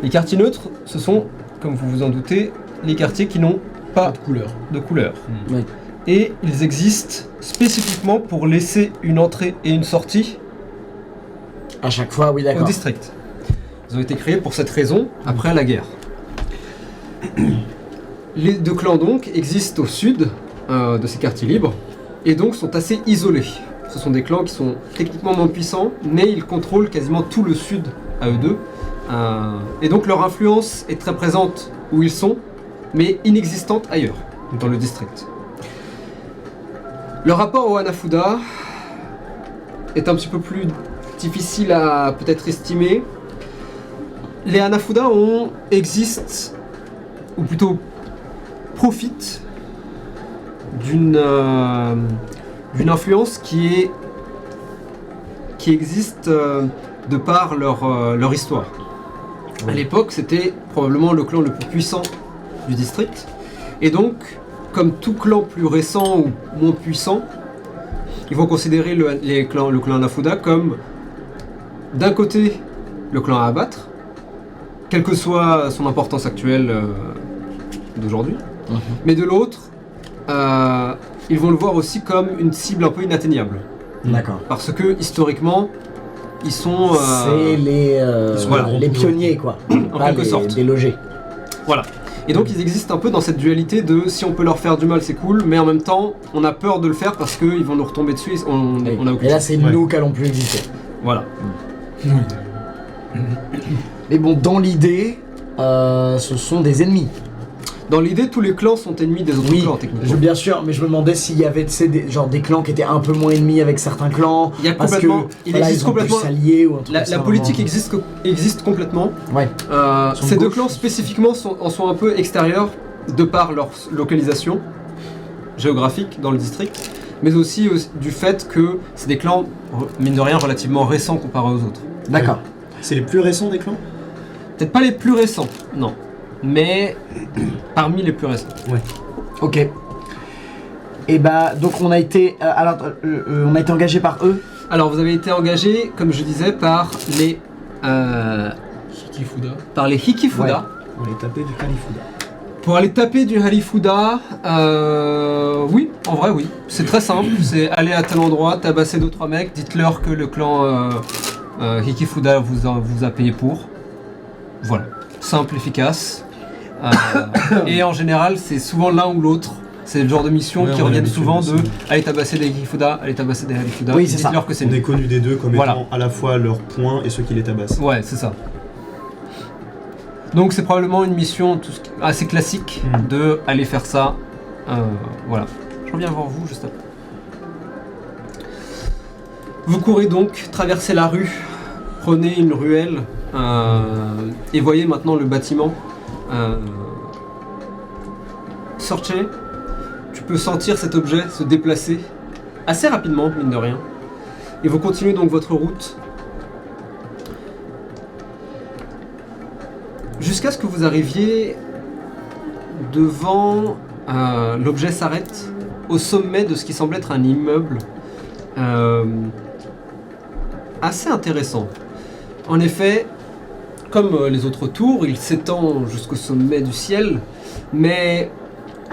Les quartiers neutres, ce sont, comme vous vous en doutez, les quartiers qui n'ont pas Couleur. de couleur. Oui. Et ils existent spécifiquement pour laisser une entrée et une sortie À chaque fois, oui, au d'accord. district. Ils ont été créés pour cette raison après la guerre. Les 2 clans donc existent au sud de ces quartiers libres et donc sont assez isolés. Ce sont des clans qui sont techniquement moins puissants, mais ils contrôlent quasiment tout le sud à eux deux. Et donc leur influence est très présente où ils sont, mais inexistante ailleurs, dans le district. Leur rapport au Hanafuda est un petit peu plus difficile à peut-être estimer. Les Hanafuda existent, ou plutôt profitent, d'une influence qui existe de par leur histoire. À l'époque, c'était probablement le clan le plus puissant du district, et donc, comme tout clan plus récent ou moins puissant, ils vont considérer le clan Hanafuda comme, d'un côté, le clan à abattre, quelle que soit son importance actuelle d'aujourd'hui, mais de l'autre, ils vont le voir aussi comme une cible un peu inatteignable. D'accord. Parce que, historiquement, ils sont... C'est les, voilà. les pionniers, quoi. En Pas quelque les sorte. délogés. Voilà. Et donc ils existent un peu dans cette dualité de si on peut leur faire du mal c'est cool, mais en même temps on a peur de le faire parce qu'ils vont nous retomber dessus et on a aucune Et là, chance. c'est Ouais. nous qui allons plus exister. Voilà. Mais bon, dans l'idée, ce sont des ennemis. Dans l'idée, tous les clans sont ennemis des autres Oui, clans techniquement. bien sûr, mais je me demandais s'il y avait tu sais, des clans qui étaient un peu moins ennemis avec certains clans. Il y a parce complètement- que il voilà, existe ils ont complètement- pu s'allier ou un truc La comme ça, politique vraiment. existe complètement. Ouais. Ces de deux gauche. clans spécifiquement en sont un peu extérieurs de par leur localisation géographique dans le district, mais aussi du fait que c'est des clans, mine de rien, relativement récents comparés aux autres. D'accord. C'est les plus récents des clans? Peut-être pas les plus récents, non, mais parmi les plus récents. Ok. Et bah, donc on a été, on a été engagé par eux. Alors vous avez été engagé, comme je disais, par les Hikifuda. Hikifuda. On les tapait du Halifuda. Pour aller taper du Halifuda, oui, en vrai oui. C'est très simple, c'est aller à tel endroit, tabasser 2-3 mecs, dites-leur que le clan Hikifuda vous a payé pour. Voilà, simple, efficace. Et en général, c'est souvent l'un ou l'autre. C'est le genre de mission Ouais, qui on a reviennent l'habitude souvent aussi. de aller tabasser des Hikifuda, aller tabasser des Halifuda. Oui, c'est ça. dites-leur que c'est On est nous. connu des deux comme Voilà. étant à la fois leurs points et ceux qui les tabassent. Ouais, c'est ça. Donc c'est probablement une mission assez classique de aller faire ça. Voilà. Je reviens voir vous juste après. Vous courez donc, traversez la rue, prenez une ruelle et voyez maintenant le bâtiment. Sortez. Tu peux sentir cet objet se déplacer assez rapidement, mine de rien. Et vous continuez donc votre route jusqu'à ce que vous arriviez devant... l'objet s'arrête au sommet de ce qui semble être un immeuble assez intéressant. En effet, comme les autres tours, il s'étend jusqu'au sommet du ciel, mais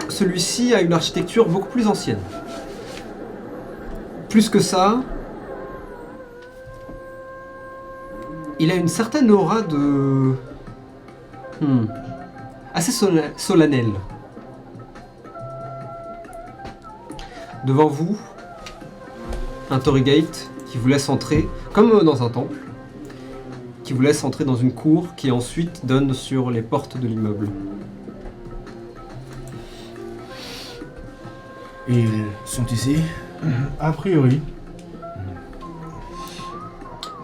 celui-ci a une architecture beaucoup plus ancienne. Plus que ça, il a une certaine aura de... assez solennelle. Devant vous, un Torii Gate qui vous laisse entrer, comme dans un temple, qui vous laisse entrer dans une cour qui ensuite donne sur les portes de l'immeuble. Ils sont ici? A priori.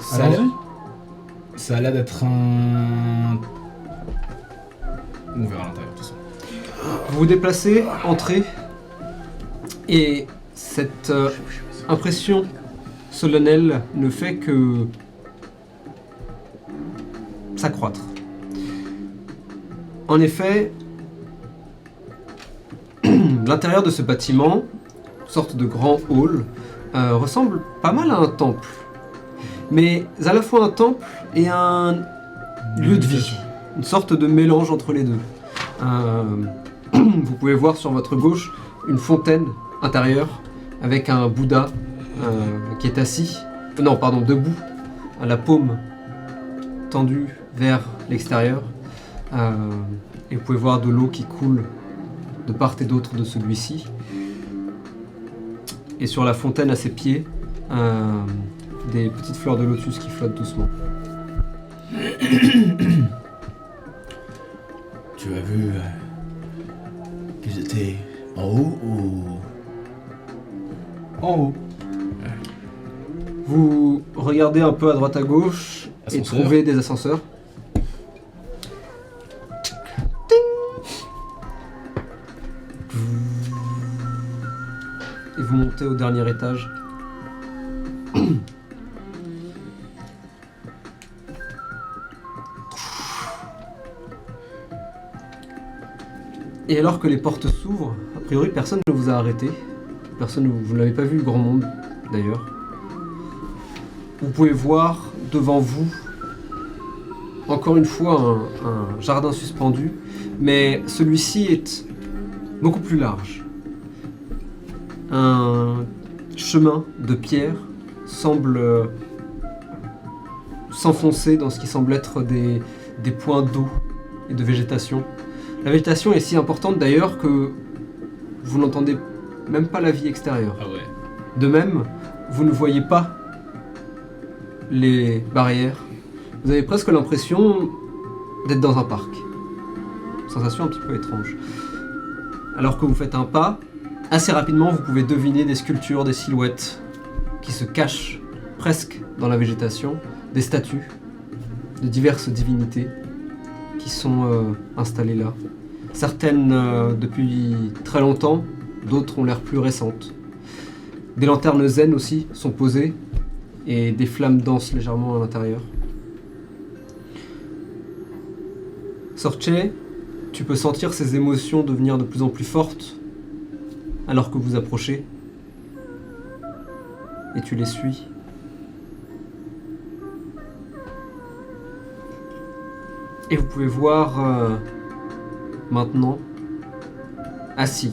Ça a Allons-y. l'air- Ça a l'air d'être un... On verra à l'intérieur, de toute façon. Vous vous déplacez, entrez, et cette impression solennelle ne fait que s'accroître. En effet, l'intérieur de ce bâtiment, sorte de grand hall, ressemble pas mal à un temple. Mais à la fois un temple et un lieu de vie. Une sorte de mélange entre les deux. Vous pouvez voir sur votre gauche une fontaine intérieure avec un Bouddha qui est assis, debout, à la paume tendue vers l'extérieur. Et vous pouvez voir de l'eau qui coule de part et d'autre de celui-ci. Et sur la fontaine à ses pieds, des petites fleurs de lotus qui flottent doucement. Tu as vu qu'ils étaient en haut ou... En haut. Vous regardez un peu à droite à gauche et Ascenseur. trouvez des ascenseurs. Et vous montez au dernier étage. Et alors que les portes s'ouvrent, a priori personne ne vous a arrêté. Vous n'avez pas vu grand monde d'ailleurs. Vous pouvez voir devant vous, encore une fois, un jardin suspendu, mais celui-ci est beaucoup plus large. Un chemin de pierre semble s'enfoncer dans ce qui semble être des points d'eau et de végétation. La végétation est si importante d'ailleurs que vous n'entendez même pas la vie extérieure. Ah ouais. De même, vous ne voyez pas les barrières. Vous avez presque l'impression d'être dans un parc. Sensation un petit peu étrange. Alors que vous faites un pas, assez rapidement vous pouvez deviner des sculptures, des silhouettes qui se cachent presque dans la végétation, des statues de diverses divinités qui sont installées là. Certaines depuis très longtemps, d'autres ont l'air plus récentes. Des lanternes zen aussi sont posées et des flammes dansent légèrement à l'intérieur. Sorche, tu peux sentir ces émotions devenir de plus en plus fortes alors que vous approchez et tu les suis. Et vous pouvez voir maintenant assis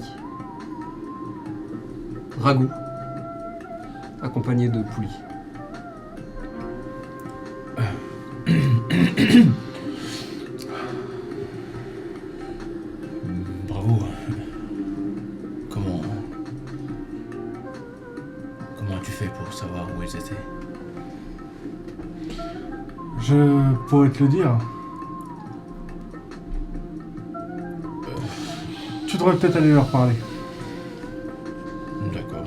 Ragout accompagné de Pouli. Bravo. Comment as-tu fait pour savoir où ils étaient? Je pourrais te le dire. Tu devrais peut-être aller leur parler. D'accord.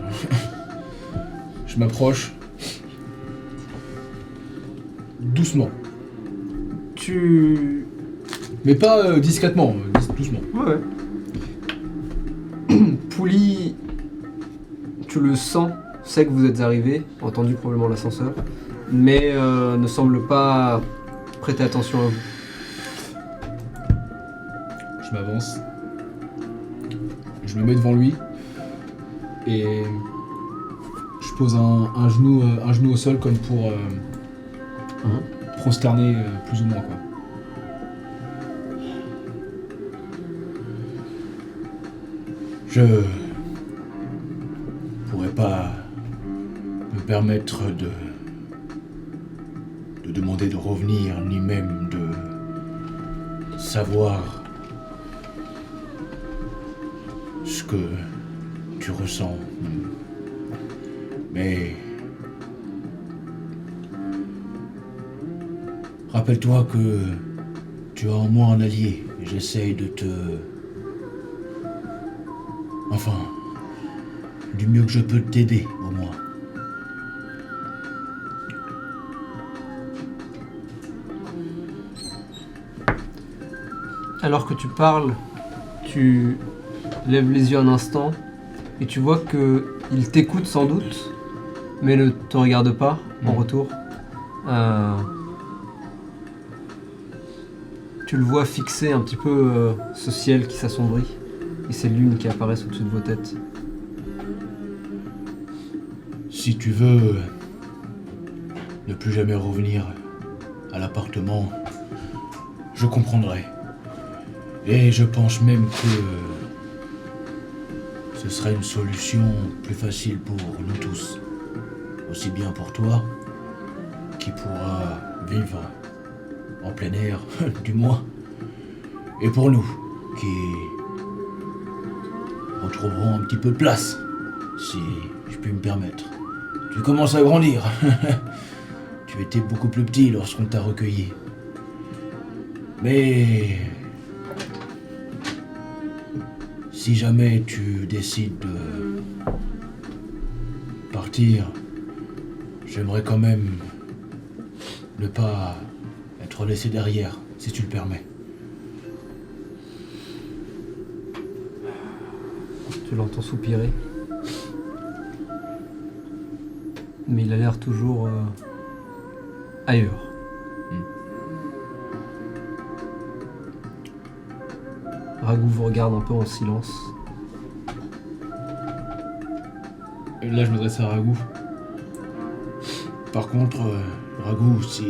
Je m'approche. Doucement. Tu... Mais pas discrètement, doucement. Ouais. Pouli, tu le sens, sait que vous êtes arrivé, entendu probablement l'ascenseur, mais ne semble pas prêter attention à vous. Je m'avance. Je me mets devant lui. Et je pose un genou au sol comme pour prosterner plus ou moins quoi. Je pourrais pas me permettre de demander de revenir, ni même de savoir ce que tu tu ressens. Mais... rappelle-toi que tu as en moi un allié. Et j'essaye de te... enfin... du mieux que je peux t'aider, au moins. Alors que tu parles, tu lèves les yeux un instant et tu vois que il t'écoute sans doute, mais ne te regarde pas en retour. Tu le vois fixer un petit peu ce ciel qui s'assombrit et ces lunes qui apparaissent au-dessus de vos têtes. Si tu veux ne plus jamais revenir à l'appartement, je comprendrai. Et je pense même que ce serait une solution plus facile pour nous tous. Aussi bien pour toi, qui pourra vivre en plein air, du moins, et pour nous, qui retrouverons un petit peu de place, si je puis me permettre. Tu commences à grandir. Tu étais beaucoup plus petit lorsqu'on t'a recueilli. Mais... si jamais tu décides de partir, j'aimerais quand même ne pas être laissé derrière, si tu le permets. Tu l'entends soupirer. Mais il a l'air toujours ailleurs. Ragou vous regarde un peu en silence. Et là, je m'adresse à Ragou. Par contre, Ragou, si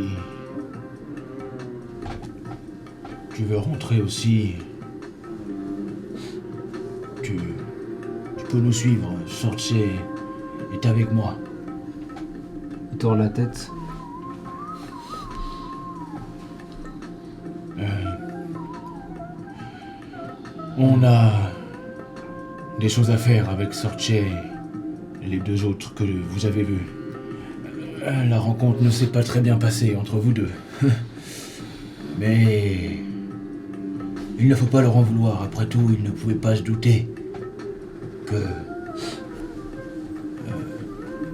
tu veux rentrer aussi, tu peux nous suivre. Sortse est avec moi. Il tourne la tête. On a des choses à faire avec Sortse et les deux autres que vous avez vus. La rencontre ne s'est pas très bien passée entre vous deux. Mais il ne faut pas leur en vouloir. Après tout, ils ne pouvaient pas se douter que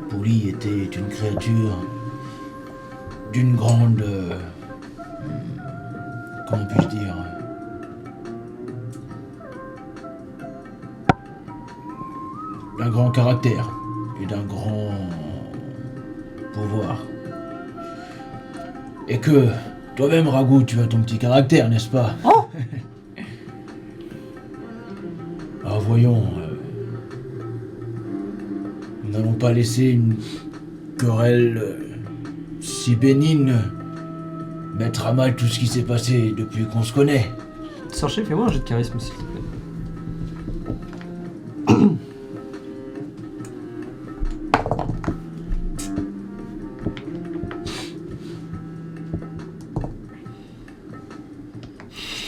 Pouli était une créature d'une grande... comment puis-je dire ? D'un grand caractère et d'un grand pouvoir. Et que toi-même, Ragou, tu as ton petit caractère, n'est-ce pas? Oh. Alors voyons, nous n'allons pas laisser une querelle si bénigne mettre à mal tout ce qui s'est passé depuis qu'on se connaît. Sortse, fais-moi un jet de charisme, s'il te plaît.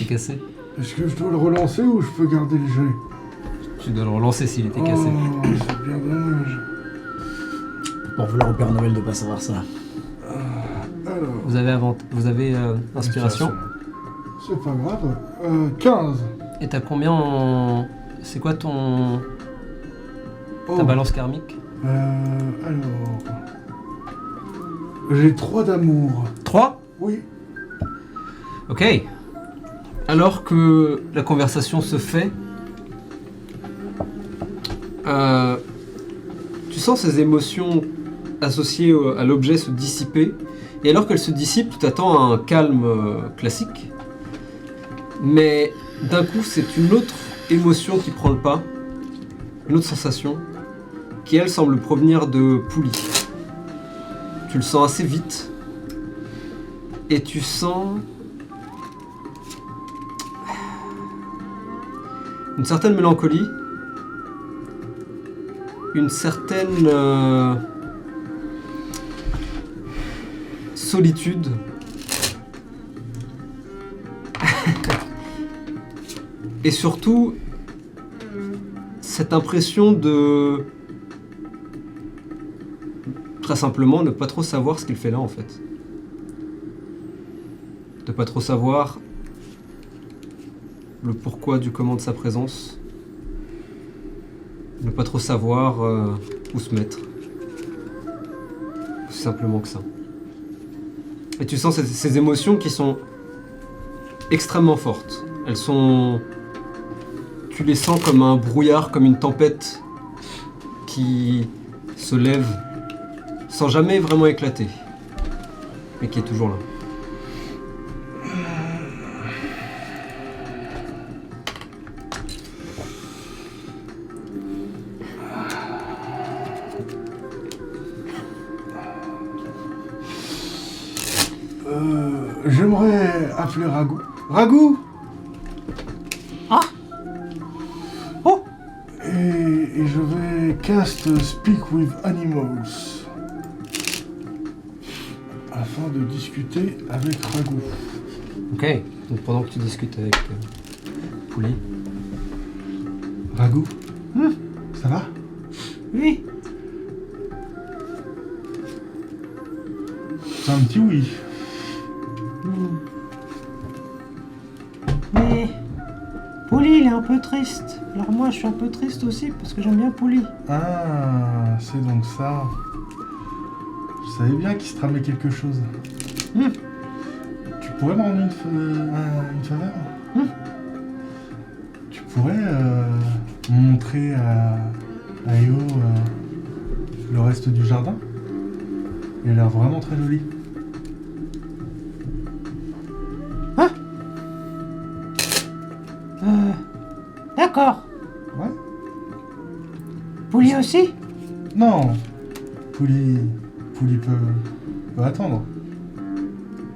Cassé. Est-ce que je dois le relancer ou je peux garder le jet? Tu dois le relancer s'il était cassé. Oh, c'est bien dommage. Pour vouloir au Père Noël de pas savoir ça. Alors, Vous avez inspiration. c'est pas grave. 15. Et t'as combien en... C'est quoi ton... Oh. ta balance karmique? Alors... J'ai 3 d'amour. 3? Oui. Ok. Alors que la conversation se fait, tu sens ces émotions associées à l'objet se dissiper, et alors qu'elles se dissipent, tu t'attends à un calme classique, mais d'un coup c'est une autre émotion qui prend le pas, une autre sensation, qui elle semble provenir de Pouli. Tu le sens assez vite, et tu sens... une certaine mélancolie, une certaine solitude, et surtout cette impression de... Très simplement, ne pas trop savoir ce qu'il fait là, en fait. De pas trop savoir le pourquoi du comment de sa présence. Ne pas trop savoir où se mettre. Aussi simplement que ça. Et tu sens ces émotions qui sont extrêmement fortes. Elles sont... Tu les sens comme un brouillard, comme une tempête qui se lève sans jamais vraiment éclater, mais qui est toujours là. J'aimerais appeler Ragou. Ragou! Ah! Oh! Et je vais cast Speak with Animals afin de discuter avec Ragou. Ok, donc pendant que tu discutes avec Pouli. Ragou? Ça va? Oui. C'est un petit oui. Mais Pouli, il est un peu triste. Alors moi, je suis un peu triste aussi parce que j'aime bien Pouli. Ah, c'est donc ça. Je savais bien qu'il se tramait quelque chose. Tu pourrais me rendre une faveur? Tu pourrais montrer à Eo le reste du jardin? Il a l'air vraiment très joli. D'accord. Ouais? Pouli aussi? Non. Pouli peut attendre.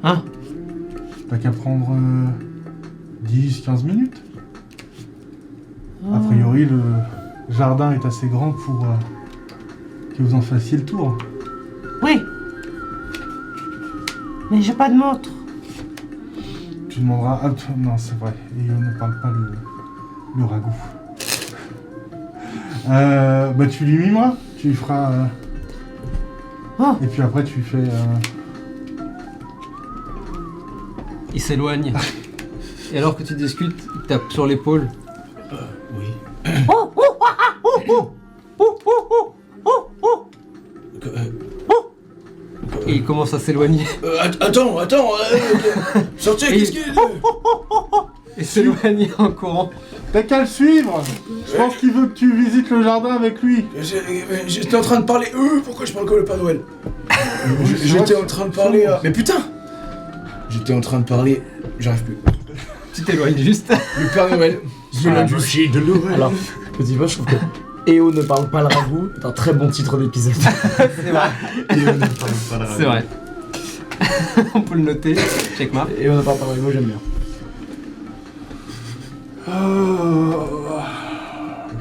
Hein? T'as qu'à prendre 10-15 minutes. A priori, le jardin est assez grand pour que vous en fassiez le tour. Oui. Mais j'ai pas de montre. Tu demanderas... Ah, non, c'est vrai. Et on ne parle pas le ragoût. Bah tu lui mimeras. Tu lui feras... Oh. Et puis après, tu fais... Il s'éloigne. Et alors que tu discutes, il tape sur l'épaule. Oui. Oh, oh, ah, ah, oh, oh, oh, oh, oh, oh, oh. Et il commence à s'éloigner. Attends, sortez, qu'est-ce qu'il y a? Et s'éloigne en courant. T'as qu'à le suivre. Je pense qu'il veut que tu visites le jardin avec lui. J'étais en train de parler. Pourquoi je parle comme le Père Noël? J'étais en train de parler. Mais putain! J'étais en train de parler. J'arrive plus. Tu t'éloignes juste. Le Père Noël. Je me juste. Magie de l'oreille. Alors, petit peu, je trouve que EO ne parle pas le ragoût est un très bon titre d'épisode. C'est vrai. EO ne parle pas le C'est vrai. On peut le noter. Checkmark. EO ne parle pas le ragoût, j'aime bien.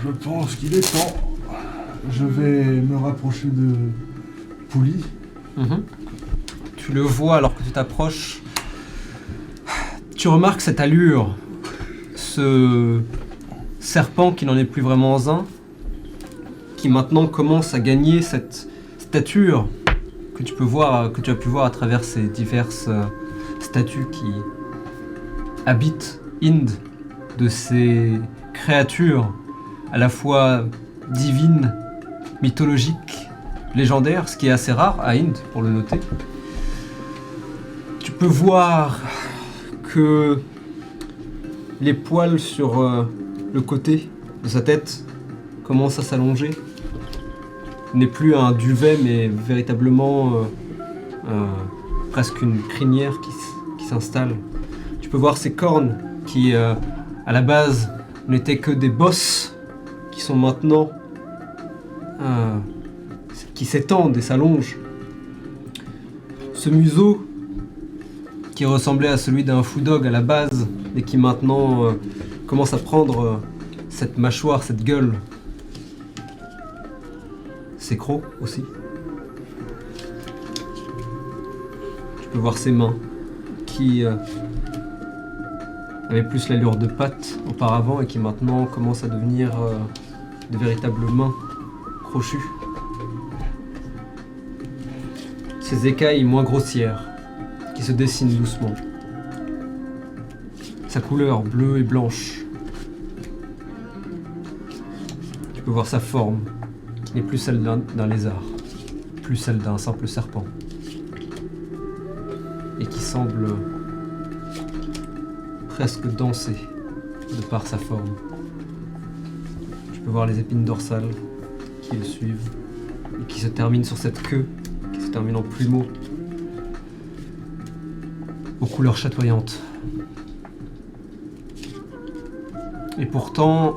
Je pense qu'il est temps. Je vais me rapprocher de Pouli. Tu le vois alors que tu t'approches. Tu remarques cette allure, ce serpent qui n'en est plus vraiment un, qui maintenant commence à gagner cette stature que tu as pu voir à travers ces diverses statues qui habitent Inde, de ces créatures à la fois divines, mythologiques, légendaires, ce qui est assez rare à Inde pour le noter. Tu peux voir que les poils sur le côté de sa tête commencent à s'allonger. N'est plus un duvet, mais véritablement presque une crinière qui s'installe. Tu peux voir ses cornes qui, à la base, n'étaient que des bosses, qui sont maintenant... qui s'étendent et s'allongent. Ce museau qui ressemblait à celui d'un fou dog à la base, et qui maintenant commence à prendre cette mâchoire, cette gueule. Ses crocs aussi. Tu peux voir ses mains, qui avaient plus l'allure de pattes auparavant, et qui maintenant commencent à devenir de véritables mains crochues. Ces écailles moins grossières qui se dessinent doucement. Sa couleur bleue et blanche. Tu peux voir sa forme, qui n'est plus celle d'un lézard, plus celle d'un simple serpent. Et qui semble presque danser de par sa forme. Tu peux voir les épines dorsales qui le suivent et qui se terminent sur cette queue, qui se termine en plumeau, aux couleurs chatoyantes. Et pourtant,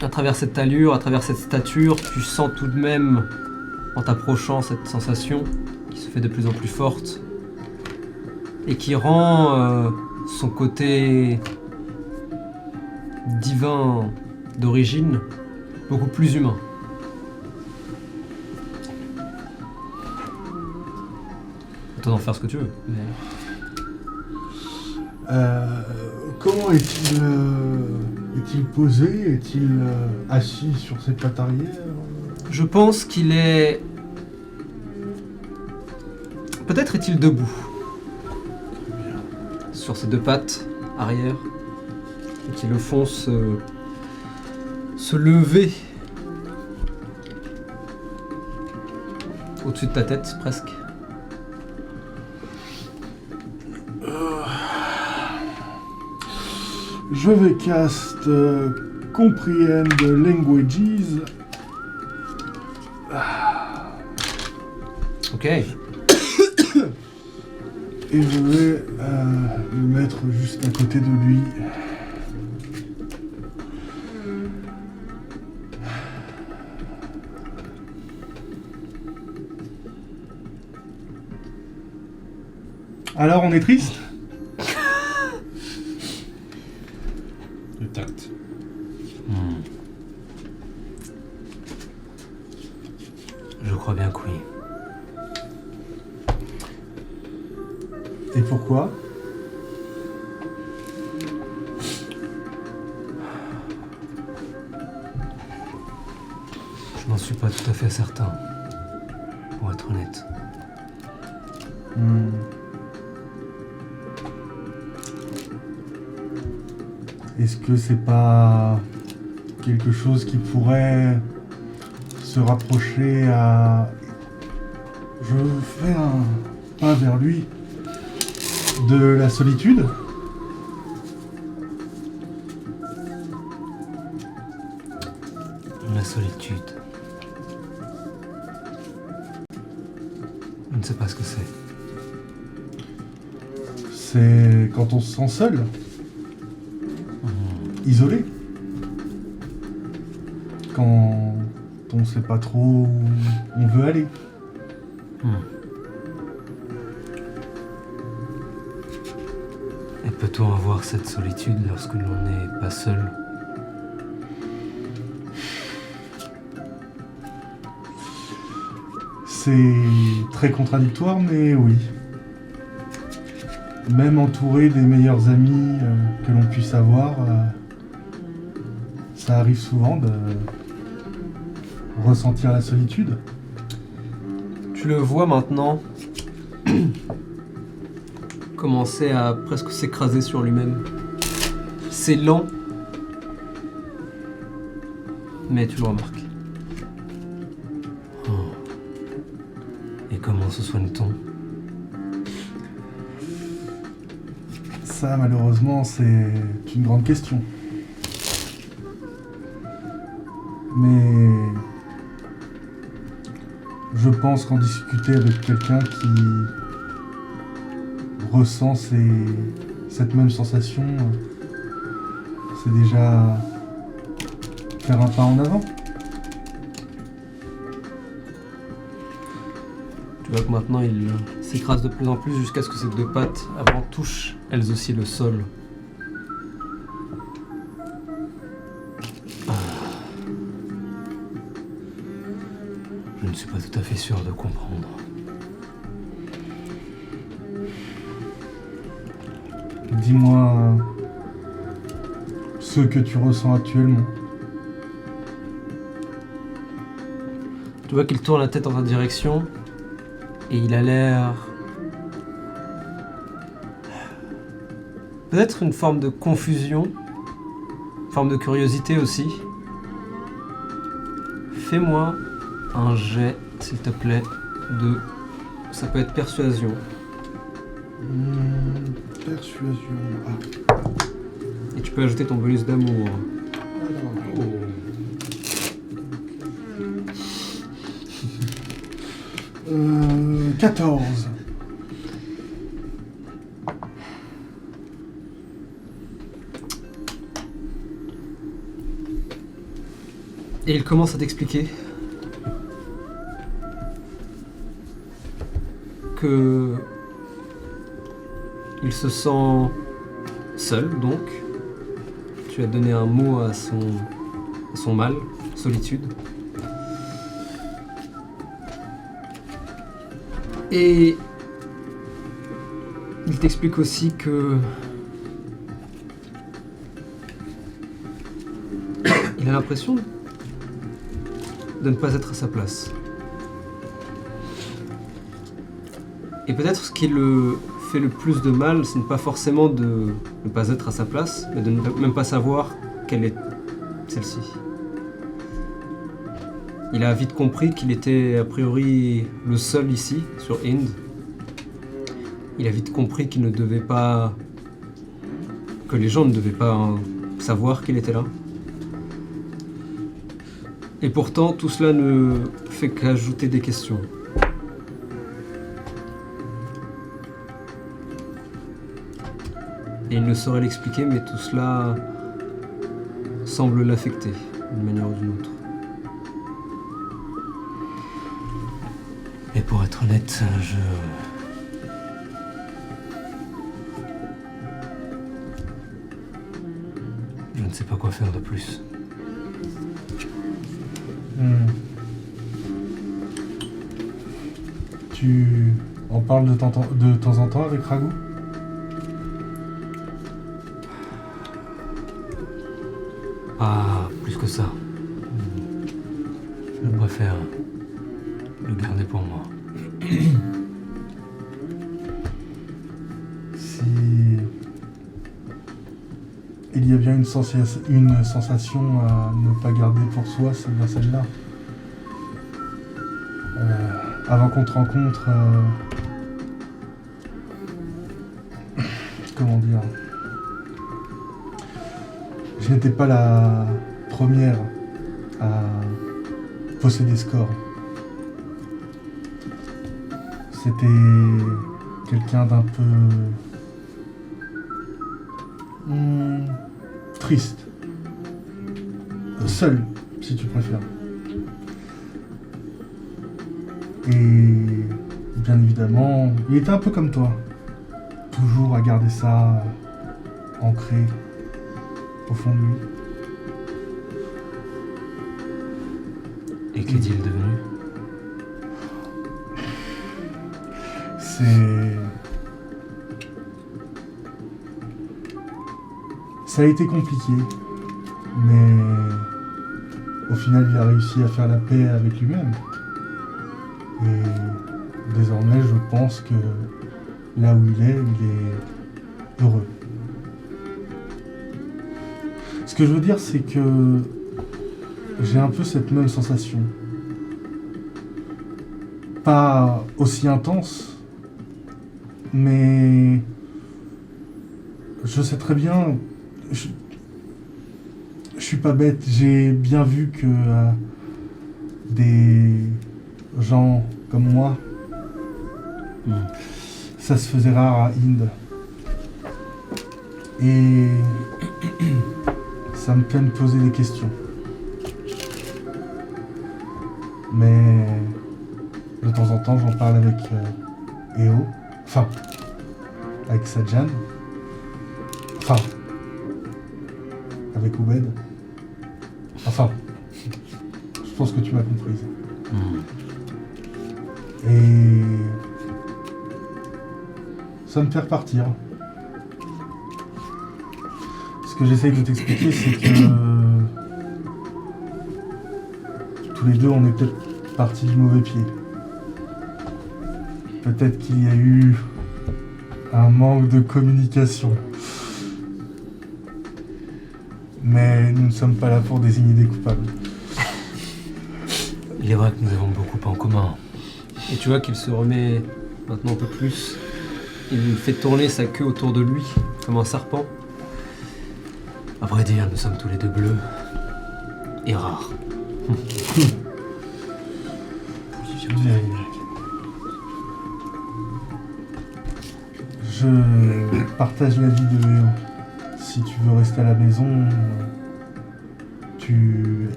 à travers cette allure, à travers cette stature, tu sens tout de même, en t'approchant, cette sensation qui se fait de plus en plus forte et qui rend son côté divin d'origine beaucoup plus humain. Toi d'en faire ce que tu veux. Mais... Comment est-il posé? Est-il assis sur ses pattes arrière? Je pense qu'il est... Peut-être est-il debout. Sur ses deux pattes arrière. Et qui le font se lever. Au-dessus de ta tête, presque. Je vais cast Comprehend Languages. Ok. Et je vais me mettre juste à côté de lui. Alors, on est triste? Le tact. Je crois bien que oui. Et pourquoi? Je n'en suis pas tout à fait certain, pour être honnête. Est-ce que c'est pas quelque chose qui pourrait se rapprocher à... Je fais un pas vers lui. De la solitude? La solitude. Je ne sais pas ce que c'est. C'est quand on se sent seul, isolé. Quand on sait pas trop où on veut aller. Et peut-on avoir cette solitude lorsque l'on n'est pas seul? C'est très contradictoire, mais oui. Même entouré des meilleurs amis que l'on puisse avoir, ça arrive souvent de ressentir la solitude. Tu le vois maintenant commencer à presque s'écraser sur lui-même. C'est lent, mais tu le remarques. Et comment se soigne-t-on? Ça, malheureusement, c'est une grande question. Mais je pense qu'en discuter avec quelqu'un qui ressent cette même sensation, c'est déjà faire un pas en avant. Tu vois que maintenant il s'écrase de plus en plus jusqu'à ce que ses deux pattes avant touchent elles aussi le sol. Je ne suis pas tout à fait sûr de comprendre. Dis-moi ce que tu ressens actuellement. Tu vois qu'il tourne la tête dans ta direction et il a l'air... Peut-être une forme de confusion, une forme de curiosité aussi. Fais-moi un jet, s'il te plaît, de... Ça peut être persuasion. Persuasion. Et tu peux ajouter ton bonus d'amour. Alors. 14. Et il commence à t'expliquer que il se sent seul, donc. Tu as donné un mot à son mal, solitude. Et il t'explique aussi que il a l'impression de ne pas être à sa place. Et peut-être ce qui le fait le plus de mal, ce n'est pas forcément de ne pas être à sa place, mais de ne même pas savoir quelle est celle-ci. Il a vite compris qu'il était a priori le seul ici, sur Ind. Il a vite compris qu'il ne devait pas... que les gens ne devaient pas savoir qu'il était là. Et pourtant, tout cela ne fait qu'ajouter des questions. Et il ne saurait l'expliquer, mais tout cela semble l'affecter d'une manière ou d'une autre. Et pour être honnête, je ne sais pas quoi faire de plus. Tu en parles de temps en temps avec Ragout? Ah, plus que ça. Je préfère le garder pour moi. Si il y a bien une sensation à ne pas garder pour soi, c'est bien celle-là. Avant qu'on te rencontre, comment dire, je n'étais pas la première à posséder ce corps. C'était quelqu'un d'un peu triste, seul, si tu préfères. Et bien évidemment, il était un peu comme toi, toujours à garder ça ancré au fond de lui. Et qu'est-il devenu? Ça a été compliqué, mais au final, il a réussi à faire la paix avec lui-même. Et désormais, je pense que là où il est heureux. Ce que je veux dire, c'est que j'ai un peu cette même sensation. Pas aussi intense, mais je sais très bien, je suis pas bête, j'ai bien vu que des gens comme moi, ça se faisait rare à Ind. Et ça me fait me poser des questions. Mais de temps en temps, j'en parle avec Eo, enfin, avec Sajan, enfin, avec Oubed, enfin, je pense que tu m'as comprise. Et ça me fait repartir. Ce que j'essaye de t'expliquer, c'est que tous les deux, on est peut-être parti du mauvais pied. Peut-être qu'il y a eu un manque de communication. Mais nous ne sommes pas là pour désigner des coupables. Il est vrai que nous avons beaucoup en commun. Et tu vois qu'il se remet maintenant un peu plus. Il fait tourner sa queue autour de lui, comme un serpent. À vrai dire, nous sommes tous les deux bleus. Et rares. Je partage l'avis de Léo. Si tu veux rester à la maison, tu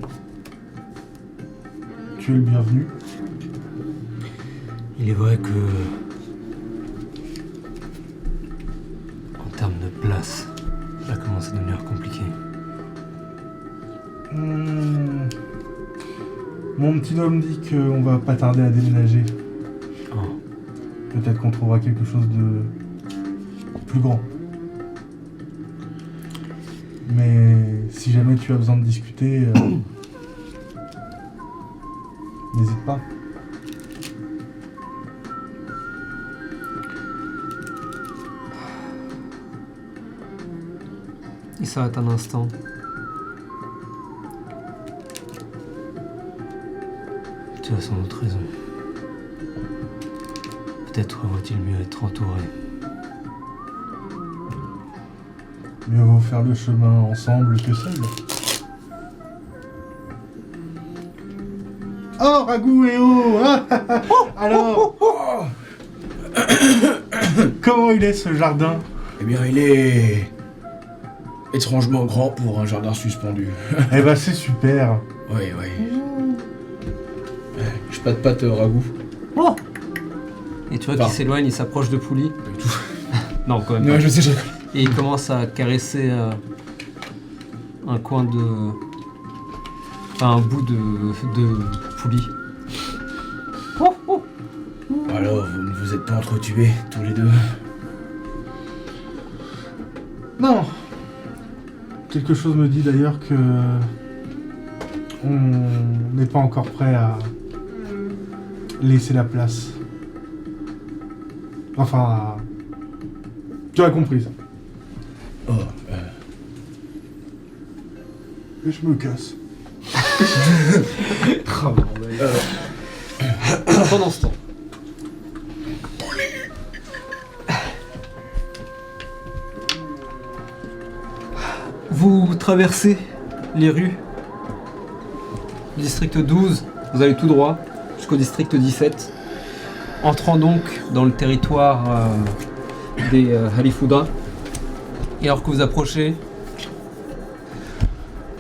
es le bienvenu. Il est vrai que... en termes de place, ça commence à devenir compliqué. Mon petit homme dit qu'on va pas tarder à déménager. Oh. Peut-être qu'on trouvera quelque chose de plus grand. Mais si jamais tu as besoin de discuter, n'hésite pas. Il s'arrête un instant. Tu as sans doute raison. Peut-être vaut-il mieux être entouré. Mieux vaut faire le chemin ensemble que seul. Oh, Ragout et oh Alors comment il est ce jardin? Eh bien, il est étrangement grand pour un jardin suspendu. Eh ben c'est super. Oui. Je patte Ragout. Oh et tu vois qu'il Pardon. s'éloigne, il s'approche de Pouli. Pas du tout. Non, quand même Non, pas. je sais, je rigole. Et il commence à caresser un coin de... enfin, un bout de Pouli. Alors, vous ne vous êtes pas entretués, tous les deux? Non. Quelque chose me dit d'ailleurs que on n'est pas encore prêt à laisser la place. Enfin, tu as compris ça. Oh, Et je me casse. Pendant ce temps. Vous traversez les rues du district 12, vous allez tout droit jusqu'au district 17, entrant donc dans le territoire des Halifuda. Et alors que vous approchez,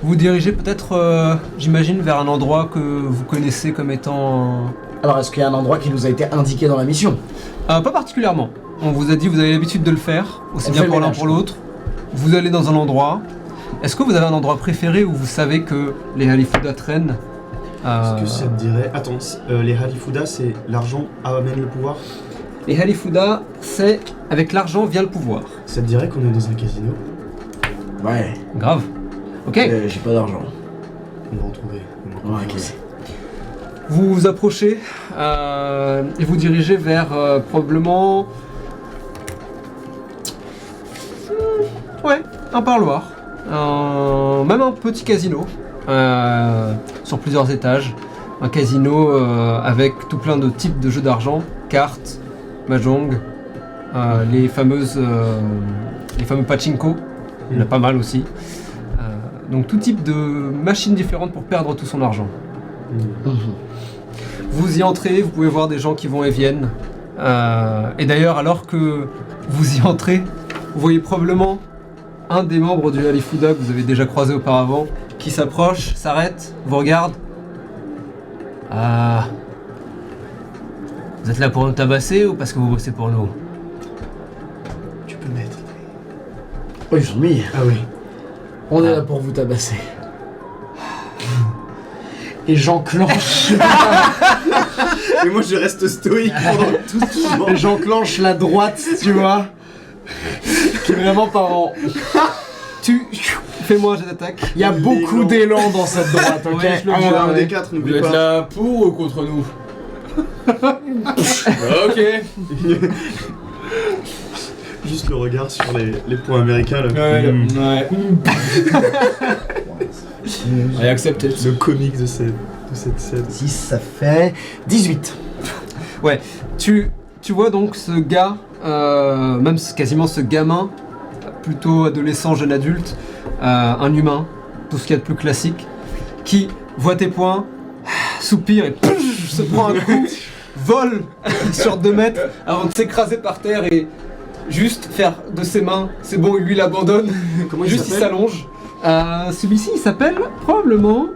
vous dirigez peut-être, j'imagine, vers un endroit que vous connaissez comme étant... Alors, est-ce qu'il y a un endroit qui nous a été indiqué dans la mission? Pas particulièrement. On vous a dit, vous avez l'habitude de le faire, aussi On bien fait le pour l'un ménage, pour quoi. l'autre. Vous allez dans un endroit. Est-ce que vous avez un endroit préféré où vous savez que les Halifuda traînent Est-ce que ça te dirait... Attends, les Halifuda, c'est l'argent amène le pouvoir? Les Halifuda, c'est avec l'argent vient le pouvoir. Ça te dirait qu'on est dans un casino? Ouais. Grave. Ok. J'ai pas d'argent. On va en trouver. On va encaisser. Vous vous approchez et vous dirigez vers probablement... ouais, un parloir. Même un petit casino. Sur plusieurs étages. Un casino avec tout plein de types de jeux d'argent. Cartes, mahjong, les fameux pachinko. Il y en a pas mal aussi. Donc tout type de machines différentes pour perdre tout son argent. Vous y entrez, vous pouvez voir des gens qui vont et viennent. Et d'ailleurs, alors que vous y entrez, vous voyez probablement un des membres du Halifuda que vous avez déjà croisé auparavant, qui s'approche, s'arrête, vous regarde. Ah. Vous êtes là pour nous tabasser ou parce que vous bossez pour nous? Tu peux mettre. Oh, ils sont mis. Ah oui. On est là pour vous tabasser. Et j'enclenche. Et moi je reste stoïque pendant tout ce moment. Et j'enclenche la droite, tu vois. Qui est vraiment pas en. Tu Fais-moi un jet d'attaque. Il y a beaucoup d'élan dans cette droite, ok? Ouais, je le Alors, vois, un des ouais. 4, Vous n'oublie êtes pas. là pour ou contre nous? Ok. Juste le regard sur les points américains, là. Ouais. I accept it. Le comique de cette scène. 6, ça fait 18. Tu vois donc ce gars, même quasiment ce gamin, plutôt adolescent, jeune adulte, un humain, tout ce qu'il y a de plus classique, qui voit tes poings, soupire et se prend un coup, vole sur 2 mètres avant de s'écraser par terre et juste faire de ses mains, c'est bon, lui il abandonne, Comment il juste il s'appelle s'allonge. Celui-ci il s'appelle probablement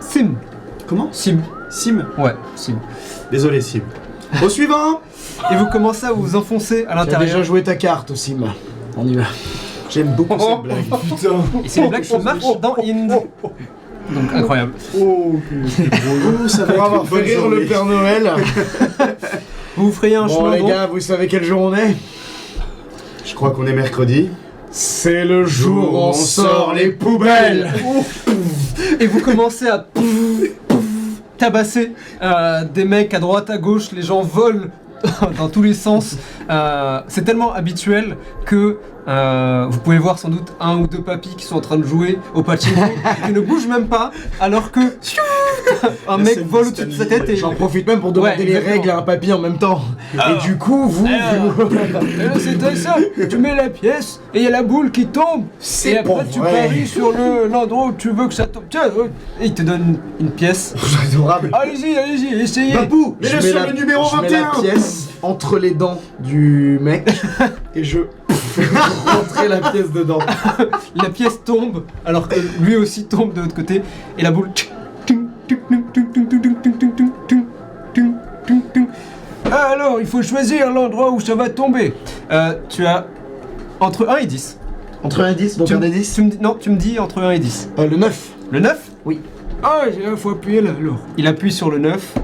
Sim. Comment Sim. Sim. Ouais, Sim. Désolé, Sim. Au suivant. Et vous commencez à vous enfoncer à T'as l'intérieur. déjà joué ta carte aussi, ma. On y va. J'aime beaucoup cette blague. Et c'est une blague qui marche dans Inde. Donc incroyable. Oh, ça va Pour être avoir une fait bonne rire journée. le Père Noël. Vous vous frayez un Bon chemin les donc. gars, vous savez quel jour on est? Je crois qu'on est mercredi. C'est le jour où on sort les poubelles. Et vous commencez à tabasser des mecs à droite, à gauche, les gens volent dans tous les sens. C'est tellement habituel que vous pouvez voir sans doute 1 ou 2 papis qui sont en train de jouer au pachinko qui ne bougent même pas alors que un mec scène vole de au-dessus de sa Stanley, tête et J'en profite même pour demander Ouais, les exactement. règles à un papy en même temps. Et du coup, vous... c'est ça, tu mets la pièce et il y a la boule qui tombe. C'est Et après pas tu vrai. paries sur l'endroit où tu veux que ça tombe. Tiens, et il te donne une pièce. C'est adorable. Allez-y, essayez. Babou, Je mets-le mets sur la- le numéro je mets la 21. pièce entre les dents du mec et je fais rentrer la pièce dedans. La pièce tombe alors que lui aussi tombe de l'autre côté et la boule. Alors, il faut choisir l'endroit où ça va tomber. Tu as entre 1 et 10. Entre 1 et 10, donc Tu un me- des 10 Non, tu me dis entre 1 et 10. Le 9. Le 9? Oui. Ah, il faut appuyer là alors. Il appuie sur le 9.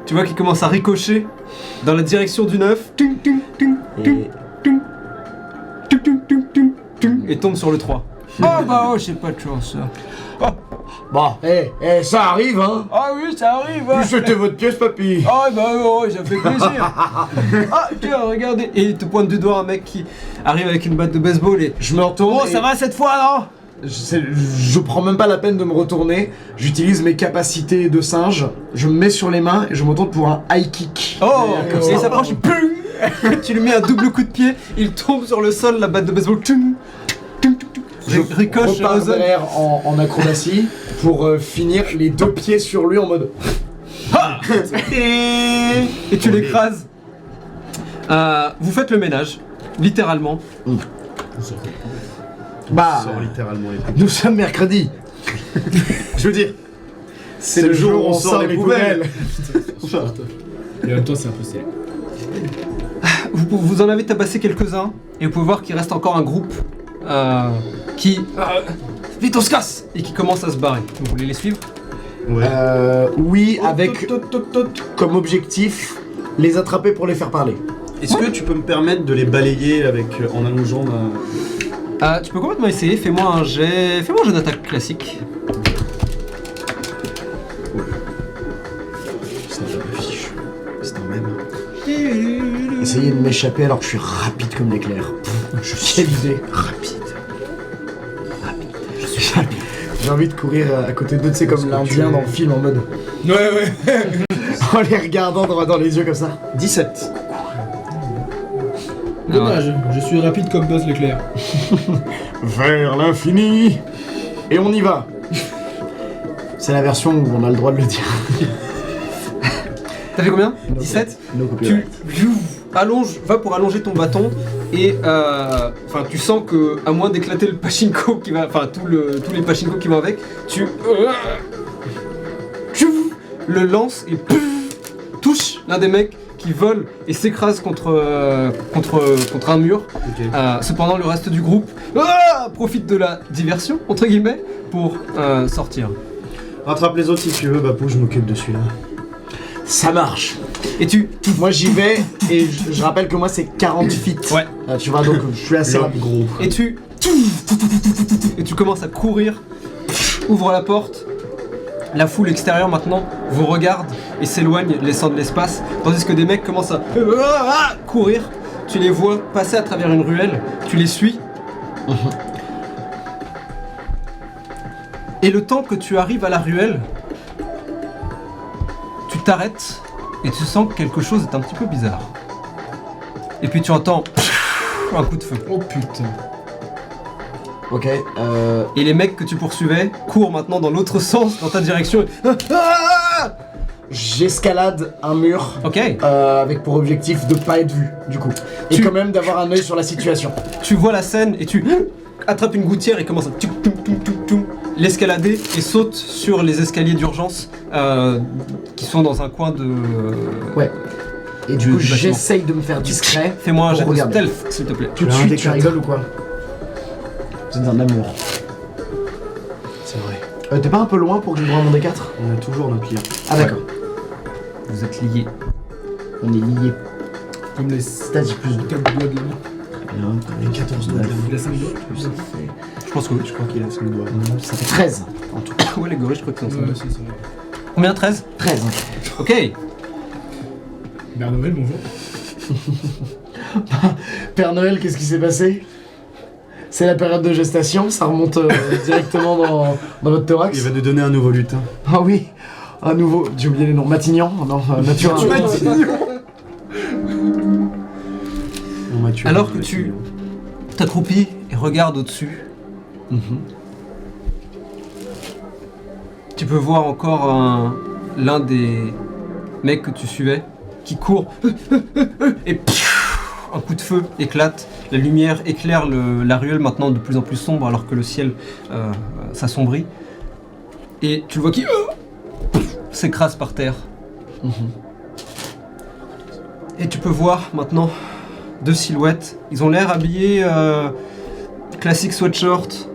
Tu vois qu'il commence à ricocher dans la direction du 9. Et tombe sur le 3. Ah bah oh, j'ai pas de chance ça. Bon, ça arrive, hein. Ah oui, ça arrive. Puis c'était votre pièce, papy. Ah bah oh, ça fait plaisir. Ah tiens, regardez. Et il te pointe du doigt un mec qui arrive avec une batte de baseball et... Je me retourne. Oh, ça va cette fois, non? Je prends même pas la peine de me retourner. J'utilise mes capacités de singe. Je me mets sur les mains et je me retourne pour un high kick. Oh, Comme et il ça. s'approche, tu lui mets un double coup de pied, il tombe sur le sol, la batte de baseball, Je ricoche repars au sol. derrière en acrobatie pour finir les 2 pieds sur lui en mode. Et tu l'écrases. Vous faites le ménage, littéralement. Bah, Sors littéralement les poubelles. nous sommes mercredi. Je veux dire, C'est le jour où on sort les poubelles. Et en même temps, c'est un peu stylé. Vous en avez tabassé quelques-uns, et vous pouvez voir qu'il reste encore un groupe qui... vite, on se casse! Et qui commence à se barrer. Vous voulez les suivre? Ouais. Oui, avec comme objectif les attraper pour les faire parler. Est-ce que tu peux me permettre de les balayer avec en allongeant ma... Tu peux complètement essayer, fais-moi un jet d'attaque classique. C'est un fichu. C'est un même. Essayez de m'échapper alors que je suis rapide comme l'éclair. Je suis l'idée. Rapide. Je suis rapide. J'ai envie de courir à côté d'eux, tu sais, comme l'Indien dans le film en mode. Ouais. En les regardant droit dans les yeux comme ça. 17. Dommage, je suis rapide comme Buzz l'éclair. Vers l'infini. Et on y va. C'est la version où on a le droit de le dire. T'as fait combien? 17? No copyright. Tu va pour allonger ton bâton et tu sens que à moins d'éclater le pachinko qui va, tous les pachinko qui vont avec, tu le lances et touche l'un des mecs qui vole et s'écrase contre un mur. Ok. Cependant, le reste du groupe profite de la diversion entre guillemets pour sortir. Rattrape les autres si tu veux, Bapou, je m'occupe de celui-là. Ça marche. Et tu... Moi j'y vais et je rappelle que moi c'est 40 feet. Ouais. Tu vois, donc je suis assez L'homme rapide. gros. Et tu commences à courir, ouvre la porte. La foule extérieure maintenant vous regarde et s'éloigne, laissant de l'espace, tandis que des mecs commencent à courir. Tu les vois passer à travers une ruelle, tu les suis. Et le temps que tu arrives à la ruelle, tu t'arrêtes et tu sens que quelque chose est un petit peu bizarre. Et puis tu entends un coup de feu. Oh putain. Ok, Et les mecs que tu poursuivais courent maintenant dans l'autre sens, dans ta direction. j'escalade un mur Ok. avec pour objectif de pas être vu du coup. Et Tu- quand même d'avoir un œil sur la situation. Tu vois la scène et tu attrapes une gouttière et commences à l'escalader et saute sur les escaliers d'urgence qui sont dans un coin de... Ouais. Et du Du coup bâtiment. j'essaye de me faire discret. Fais-moi un pour jet de regarder. stealth, s'il te plaît. Tout de Tu veux un suite tu D4? rigoles ou quoi? Vous êtes un amour. C'est vrai. T'es pas un peu loin pour que je me rende mon D4? On a toujours notre lien. Ah d'accord. Vous êtes liés. On est liés. Comme les C'est-à-dire plus de 4 doigts de la main. bien. Les 14 doigts de la main. Il a 5 doigts. Ça fait... Je pense que oui. Je crois qu'il a 5 doigts. ça fait 13 en tout. Ouais, les gorilles, je crois que c'est Ouais, ensemble. c'est ça. Combien? 13? 13. Ok. Père Noël, bonjour. Père Noël, qu'est-ce qui s'est passé? C'est la période de gestation, ça remonte directement dans votre thorax. Il va nous donner un nouveau lutin. Ah oui, un nouveau, j'ai oublié les noms, Matignon, non, Mathurin. On m'a tué. Alors que tu t'accroupis et regardes au-dessus, tu peux voir encore l'un des mecs que tu suivais qui court et un coup de feu éclate. La lumière éclaire la ruelle maintenant de plus en plus sombre alors que le ciel s'assombrit. Et tu le vois qui s'écrase par terre. Et tu peux voir maintenant deux silhouettes. Ils ont l'air habillés classique sweatshirt,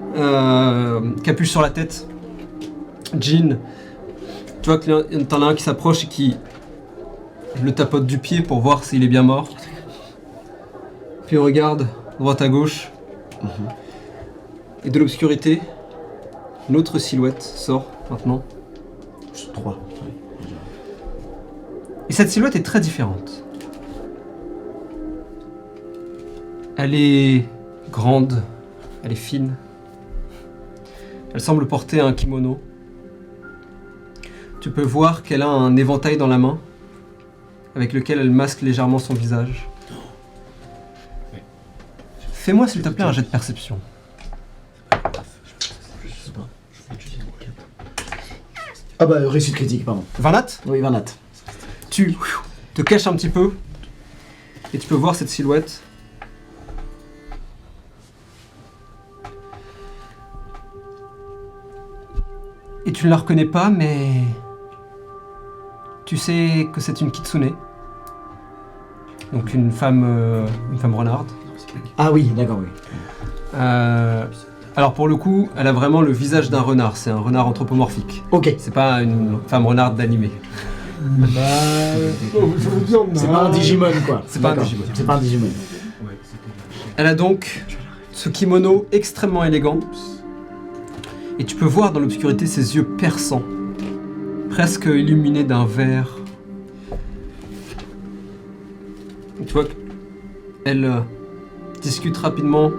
capuche sur la tête, jean. Tu vois que t'en as un qui s'approche et qui le tapote du pied pour voir s'il est bien mort. Puis on regarde droite à gauche. Et de l'obscurité, une autre silhouette sort maintenant. 3. Et cette silhouette est très différente. Elle est grande, elle est fine. Elle semble porter un kimono. Tu peux voir qu'elle a un éventail dans la main, avec lequel elle masque légèrement son visage. Fais-moi s'il te plaît un jet de perception. Ah bah, réussite critique, pardon. Varnat, Oui, 20 nat. tu te caches un petit peu, et tu peux voir cette silhouette. Et tu ne la reconnais pas, mais tu sais que c'est une kitsune. Donc une femme renarde. Ah oui, d'accord, oui. Alors pour le coup, elle a vraiment le visage d'un renard. C'est un renard anthropomorphique. Ok. C'est pas une femme renarde d'animé. C'est pas un Digimon, quoi. C'est pas un D'accord. Digimon. C'est pas un Digimon. Elle a donc ce kimono extrêmement élégant. Et tu peux voir dans l'obscurité ses yeux perçants, presque illuminés d'un vert. Et tu vois qu'elle discute rapidement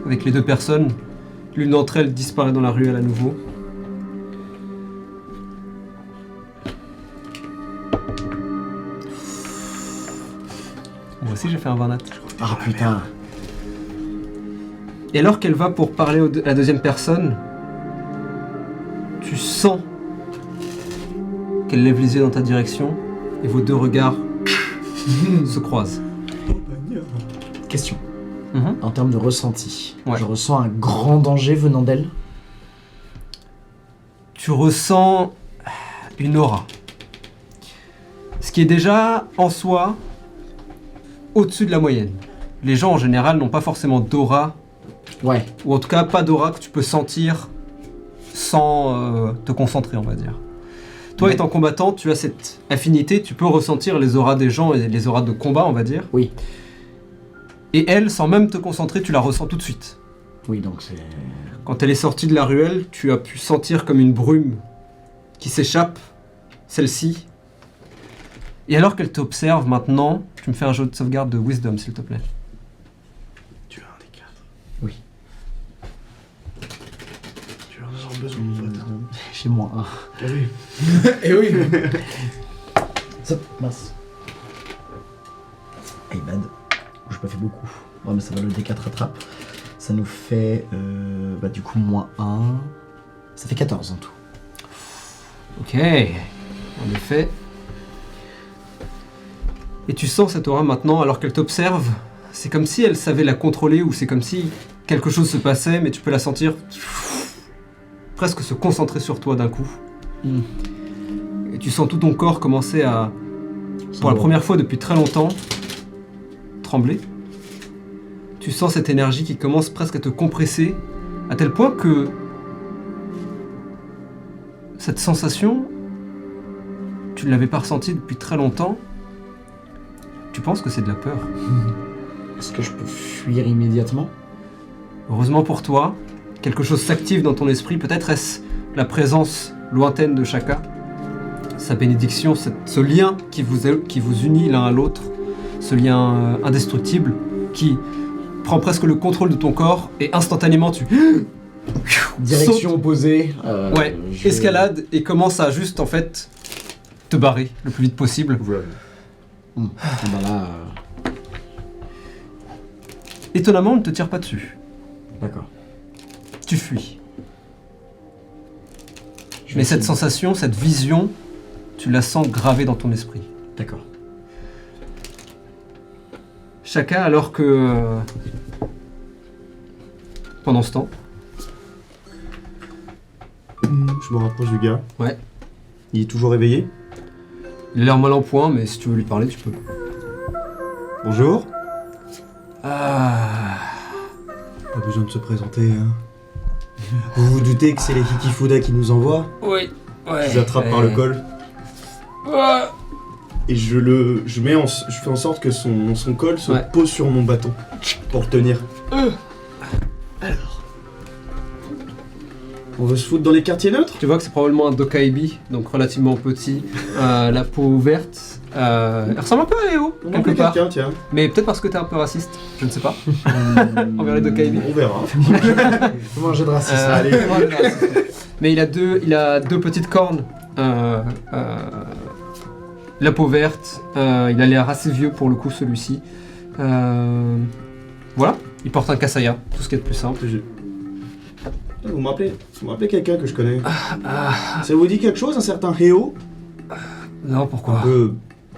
avec les deux personnes. L'une d'entre elles disparaît dans la ruelle à nouveau. Moi aussi j'ai fait un Varnat. Ah putain. Et alors qu'elle va pour parler à la deuxième personne, tu sens qu'elle lève les yeux dans ta direction et vos deux regards se croisent. Question. En termes de ressenti, Ouais. je ressens un grand danger venant d'elle. Tu ressens une aura. Ce qui est déjà en soi au-dessus de la moyenne. Les gens en général n'ont pas forcément d'aura, Ouais. ou en tout cas pas d'aura que tu peux sentir sans te concentrer, on va dire. Toi étant combattant, tu as cette affinité, tu peux ressentir les auras des gens et les auras de combat, on va dire. Oui. Et elle, sans même te concentrer, tu la ressens tout de suite. Oui, donc c'est... Quand elle est sortie de la ruelle, tu as pu sentir comme une brume qui s'échappe, celle-ci. Et alors qu'elle t'observe maintenant, tu me fais un jeu de sauvegarde de Wisdom, s'il te plaît. Tu as un des 4. Oui. Tu vas en avoir besoin, mon pote. Chez moi, hein. Ah oui. Eh oui. Zop, mince. Hey, bad. J'ai pas fait beaucoup. Ouais, mais ça va, le D4 rattrape. Ça nous fait, du coup, -1. Ça fait 14 en tout. Ok, en effet. Et tu sens cette aura maintenant, alors qu'elle t'observe, c'est comme si elle savait la contrôler, ou c'est comme si quelque chose se passait, mais tu peux la sentir presque se concentrer sur toi d'un coup. Et tu sens tout ton corps commencer à, pour la première fois depuis très longtemps, trembler. Tu sens cette énergie qui commence presque à te compresser, à tel point que cette sensation, tu ne l'avais pas ressentie depuis très longtemps. Tu penses que c'est de la peur. Est-ce que je peux fuir immédiatement? Heureusement pour toi, quelque chose s'active dans ton esprit. Peut-être est-ce la présence lointaine de Shaka, sa bénédiction, ce lien qui vous unit l'un à l'autre, ce lien indestructible qui prend presque le contrôle de ton corps et instantanément tu... Direction sautes. opposée. Ouais, escalade et commence à juste en fait te barrer le plus vite possible. Là, Étonnamment, on ne te tire pas dessus. d'accord. Tu fuis. Mais cette sensation, cette vision, tu la sens gravée dans ton esprit. D'accord. Shaka, alors que... pendant ce temps, Je me rapproche du gars. Ouais. Il est toujours éveillé. il a l'air mal en point, mais si tu veux lui parler, tu peux. Bonjour. Ah... Pas besoin de se présenter, hein. Vous vous doutez que c'est les Hikifuda qui nous envoient? Oui, ouais. Je l'attrape par le col. Et je fais en sorte que son col se Ouais. pose sur mon bâton pour le tenir. Alors, on veut se foutre dans les quartiers neutres? Tu vois que c'est probablement un Dokaibi, donc relativement petit, la peau verte. Elle ressemble un peu à Léo, On quelque envoie part. quelqu'un, tiens. Mais peut-être parce que t'es un peu raciste, je ne sais pas. Envers les Dokaibi. On verra. Comment j'ai de racisme? Allez. Mais il a deux petites cornes. La peau verte. Il a l'air assez vieux pour le coup, celui-ci. Voilà. Il porte un kasaya, tout ce qui est de plus simple. Vous m'appelez quelqu'un que je connais. Ça vous dit quelque chose, un certain Heo? Non, pourquoi?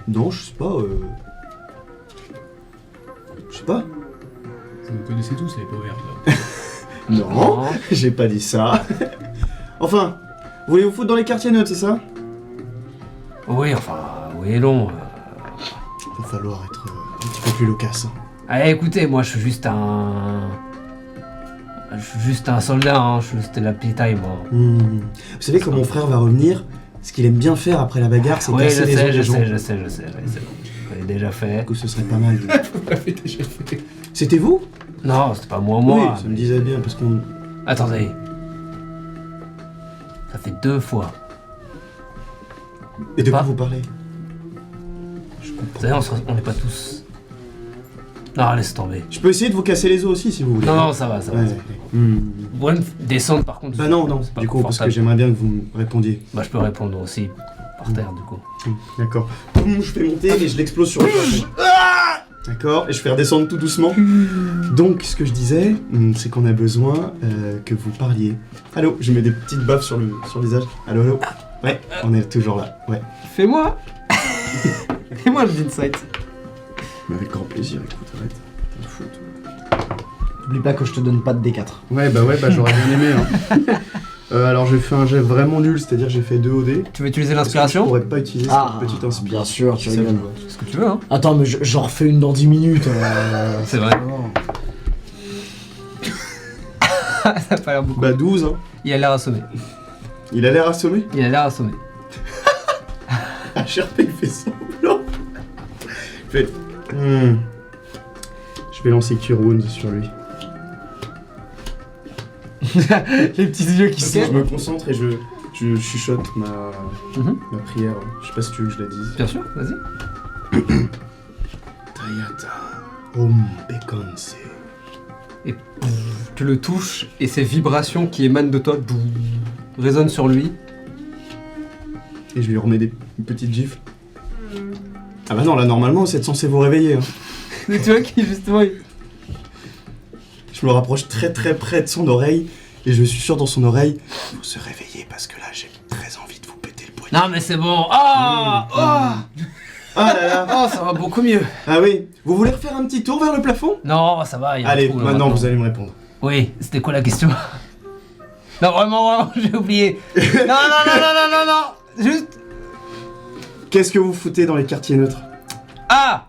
Non, je sais pas. Je sais pas. Vous me connaissez tous, les peaux vertes, là. Non, j'ai pas dit ça. Enfin, vous voulez vous foutre dans les quartiers neutres, c'est ça? Oui, enfin, oui et non. Va falloir être un petit peu plus loquace. Allez, écoutez, moi je suis juste un... soldat, hein. Je suis juste la petite taille, moi. Vous savez, quand mon frère va revenir, ce qu'il aime bien faire après la bagarre, c'est Oui, casser les os des gens. je sais, oui, c'est bon. Je l'ai déjà fait. Du coup, ce serait pas mal. Vous l'avez déjà fait. C'était vous? Non, c'était pas moi. Oui, ça me disait bien, parce qu'on... Attendez. Ça fait 2 fois. Et de quoi Pas. vous parlez? Vous savez, on n'est pas tous... Non, laisse tomber. Je peux essayer de vous casser les os aussi, si vous voulez. Non, ça va. Ouais. Vous pouvez me descendre, par contre. Bah non, c'est pas du coup, parce que confortable. j'aimerais bien que vous me répondiez. Bah, je peux répondre aussi par terre, du coup. D'accord. Je fais monter et je l'explose sur le plafond. D'accord, et je fais redescendre tout doucement. Donc, ce que je disais, c'est qu'on a besoin que vous parliez. Allô, je mets des petites baffes sur le visage. Allô. Ouais, on est toujours là. Ouais. Fais-moi Fais-moi le d'insight. Mais avec grand plaisir, écoute, arrête. T'es un fou, toi. N'oublie pas que je te donne pas de D4. Ouais, j'aurais bien aimé. Hein. Alors, j'ai fait un jet vraiment nul, c'est-à-dire j'ai fait 2 OD. Tu veux utiliser Je l'inspiration? pourrais pas utiliser cette petite inspiration. bien sûr, tu Si ça rigoles. vous va. Ce que tu veux, hein. Attends, mais j'en refais une dans 10 minutes. C'est vrai. Ça a pas l'air beaucoup. Bah 12, hein. Il a l'air assommé. Il a l'air assommé. Il a l'air assommé. HRP fait semblant. Je fais... Je vais lancer Cure Wounds sur lui. Les petits yeux qui Je me concentre et je chuchote ma prière. Je sais pas si tu veux que je la dise. Bien sûr, vas-y. Tayata Om Bekonse. Et tu le touches et ces vibrations qui émanent de toi résonnent sur lui. Et je lui remets des petites gifles. Ah bah non, là normalement c'est censé vous réveiller. Hein. Et tu vois qui justement... Je me rapproche très très près de son oreille et je suis sûr dans son oreille. Faut se réveiller parce que là j'ai très envie de vous péter le poignet. Non mais c'est bon. Ah Ah là là. Oh, ça va beaucoup mieux. Ah oui, vous voulez refaire un petit tour vers le plafond? Non, ça va, il y a un Allez, trou, là, maintenant vous allez me répondre. Oui, c'était quoi la question? Non, vraiment, j'ai oublié. Non, juste... Qu'est-ce que vous foutez dans les quartiers neutres? Ah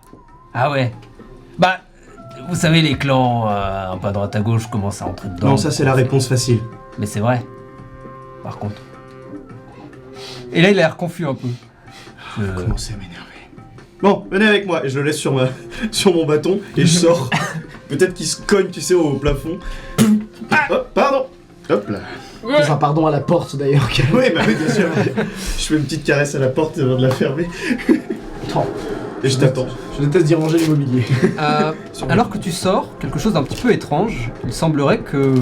ouais. Bah, vous savez, les clans, un peu à droite à gauche, commencent à entrer dedans. Non, ça c'est la réponse facile. Mais c'est vrai. Par contre. Et là, il a l'air confus un peu. Vous commencez à m'énerver. Bon, venez avec moi. Et je le laisse sur mon bâton et je sors. Peut-être qu'il se cogne, tu sais, au plafond. Hop, pardon. Hop là. Enfin, pardon à la porte d'ailleurs. Oui, bah oui, bien sûr. Je fais une petite caresse à la porte avant de la fermer. Attends, Et je t'attends. je déteste d'y ranger l'immobilier. Alors que tu sors, quelque chose d'un petit peu étrange, il semblerait que...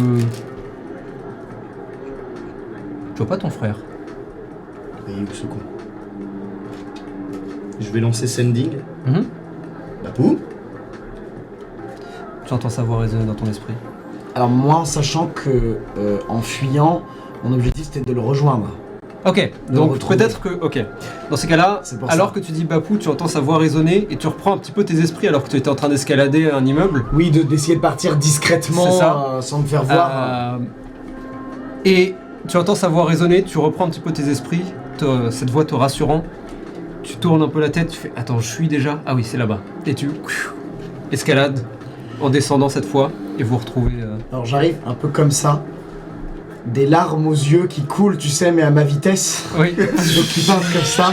Tu vois pas ton frère. Et où ce con? Je vais lancer Sending. Bapou. Tu entends sa voix résonner dans ton esprit. Alors moi, en sachant que en fuyant, mon objectif c'était de le rejoindre. Ok, Le donc retrouver. peut-être que... Ok. Dans ces cas-là, C'est pour alors ça. que tu dis Bapou, tu entends sa voix résonner et tu reprends un petit peu tes esprits alors que tu étais en train d'escalader un immeuble. Oui, d'essayer de partir discrètement, C'est ça. sans me faire voir. Et tu entends sa voix résonner, tu reprends un petit peu tes esprits, cette voix te rassurant. Tu tournes un peu la tête, tu fais « Attends, je suis déjà... Ah oui, c'est là-bas. » Et tu escalades en descendant cette fois et vous retrouvez... Alors j'arrive un peu comme ça, des larmes aux yeux qui coulent, tu sais, mais à ma vitesse. Oui. Donc qui partent comme ça.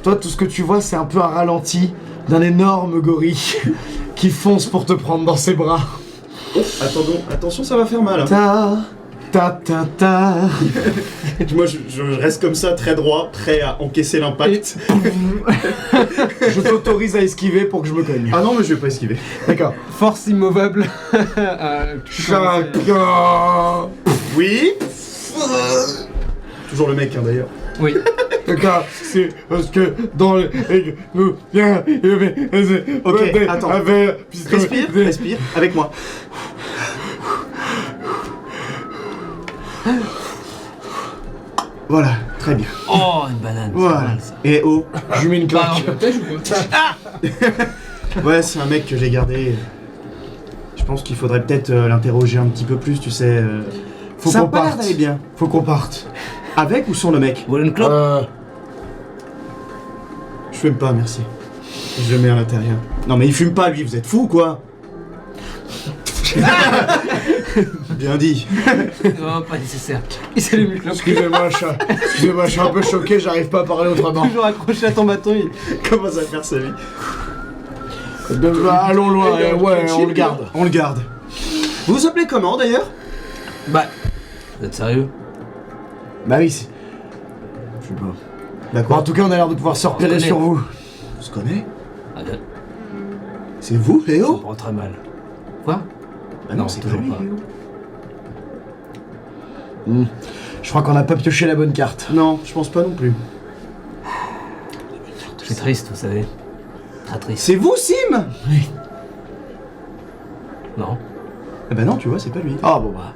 Toi, tout ce que tu vois, c'est un peu un ralenti d'un énorme gorille qui fonce pour te prendre dans ses bras. Oh, attention, ça va faire mal. Hein. Ta. Moi, je reste comme ça, très droit, prêt à encaisser l'impact. Je t'autorise à esquiver pour que je me cogne. Ah non, mais je vais pas esquiver. D'accord. Force immovable. Chacun. Oui. Toujours le mec, hein, d'ailleurs. Oui. D'accord, c'est parce que dans les... Ok, attends. Respire, avec moi. Voilà, très bien. Oh, une banane. c'est Voilà. pas mal, ça. Et oh, Je lui mets une claque. Pêche ou quoi? ouais, c'est un mec que j'ai gardé. Je pense qu'il faudrait peut-être l'interroger un petit peu plus, tu sais. Faut ça a qu'on pas l'air parte. d'aller bien. Faut qu'on parte. Avec ou sans le mec? Vous voulez une clope Je fume pas, merci. Je le mets à l'intérieur. Non mais il fume pas lui, vous êtes fous ou quoi? Bien dit. Non, pas nécessaire. Il s'allume une clope. Excusez-moi, je suis un peu choqué, j'arrive pas à parler autrement. Toujours accroché à ton bâton. Commence à faire sa vie. Allons loin, ouais, on le garde. On le garde. Vous vous appelez comment d'ailleurs? Bah, vous êtes sérieux? Bah oui, c'est... Je sais pas. Bon, D'accord. en tout cas, on a l'air de pouvoir se repérer connaît. sur vous. On se connaît? Ah, C'est vous, ça me Léo? prend très mal. Quoi? Bah Non, c'est toujours lui, pas. Léo. Je crois qu'on n'a pas pioché la bonne carte. Non, je pense pas non plus. Je suis triste, vous savez. Très triste. C'est vous, Sim? Non. Eh ben non, tu vois, c'est pas lui. Ah bon bah...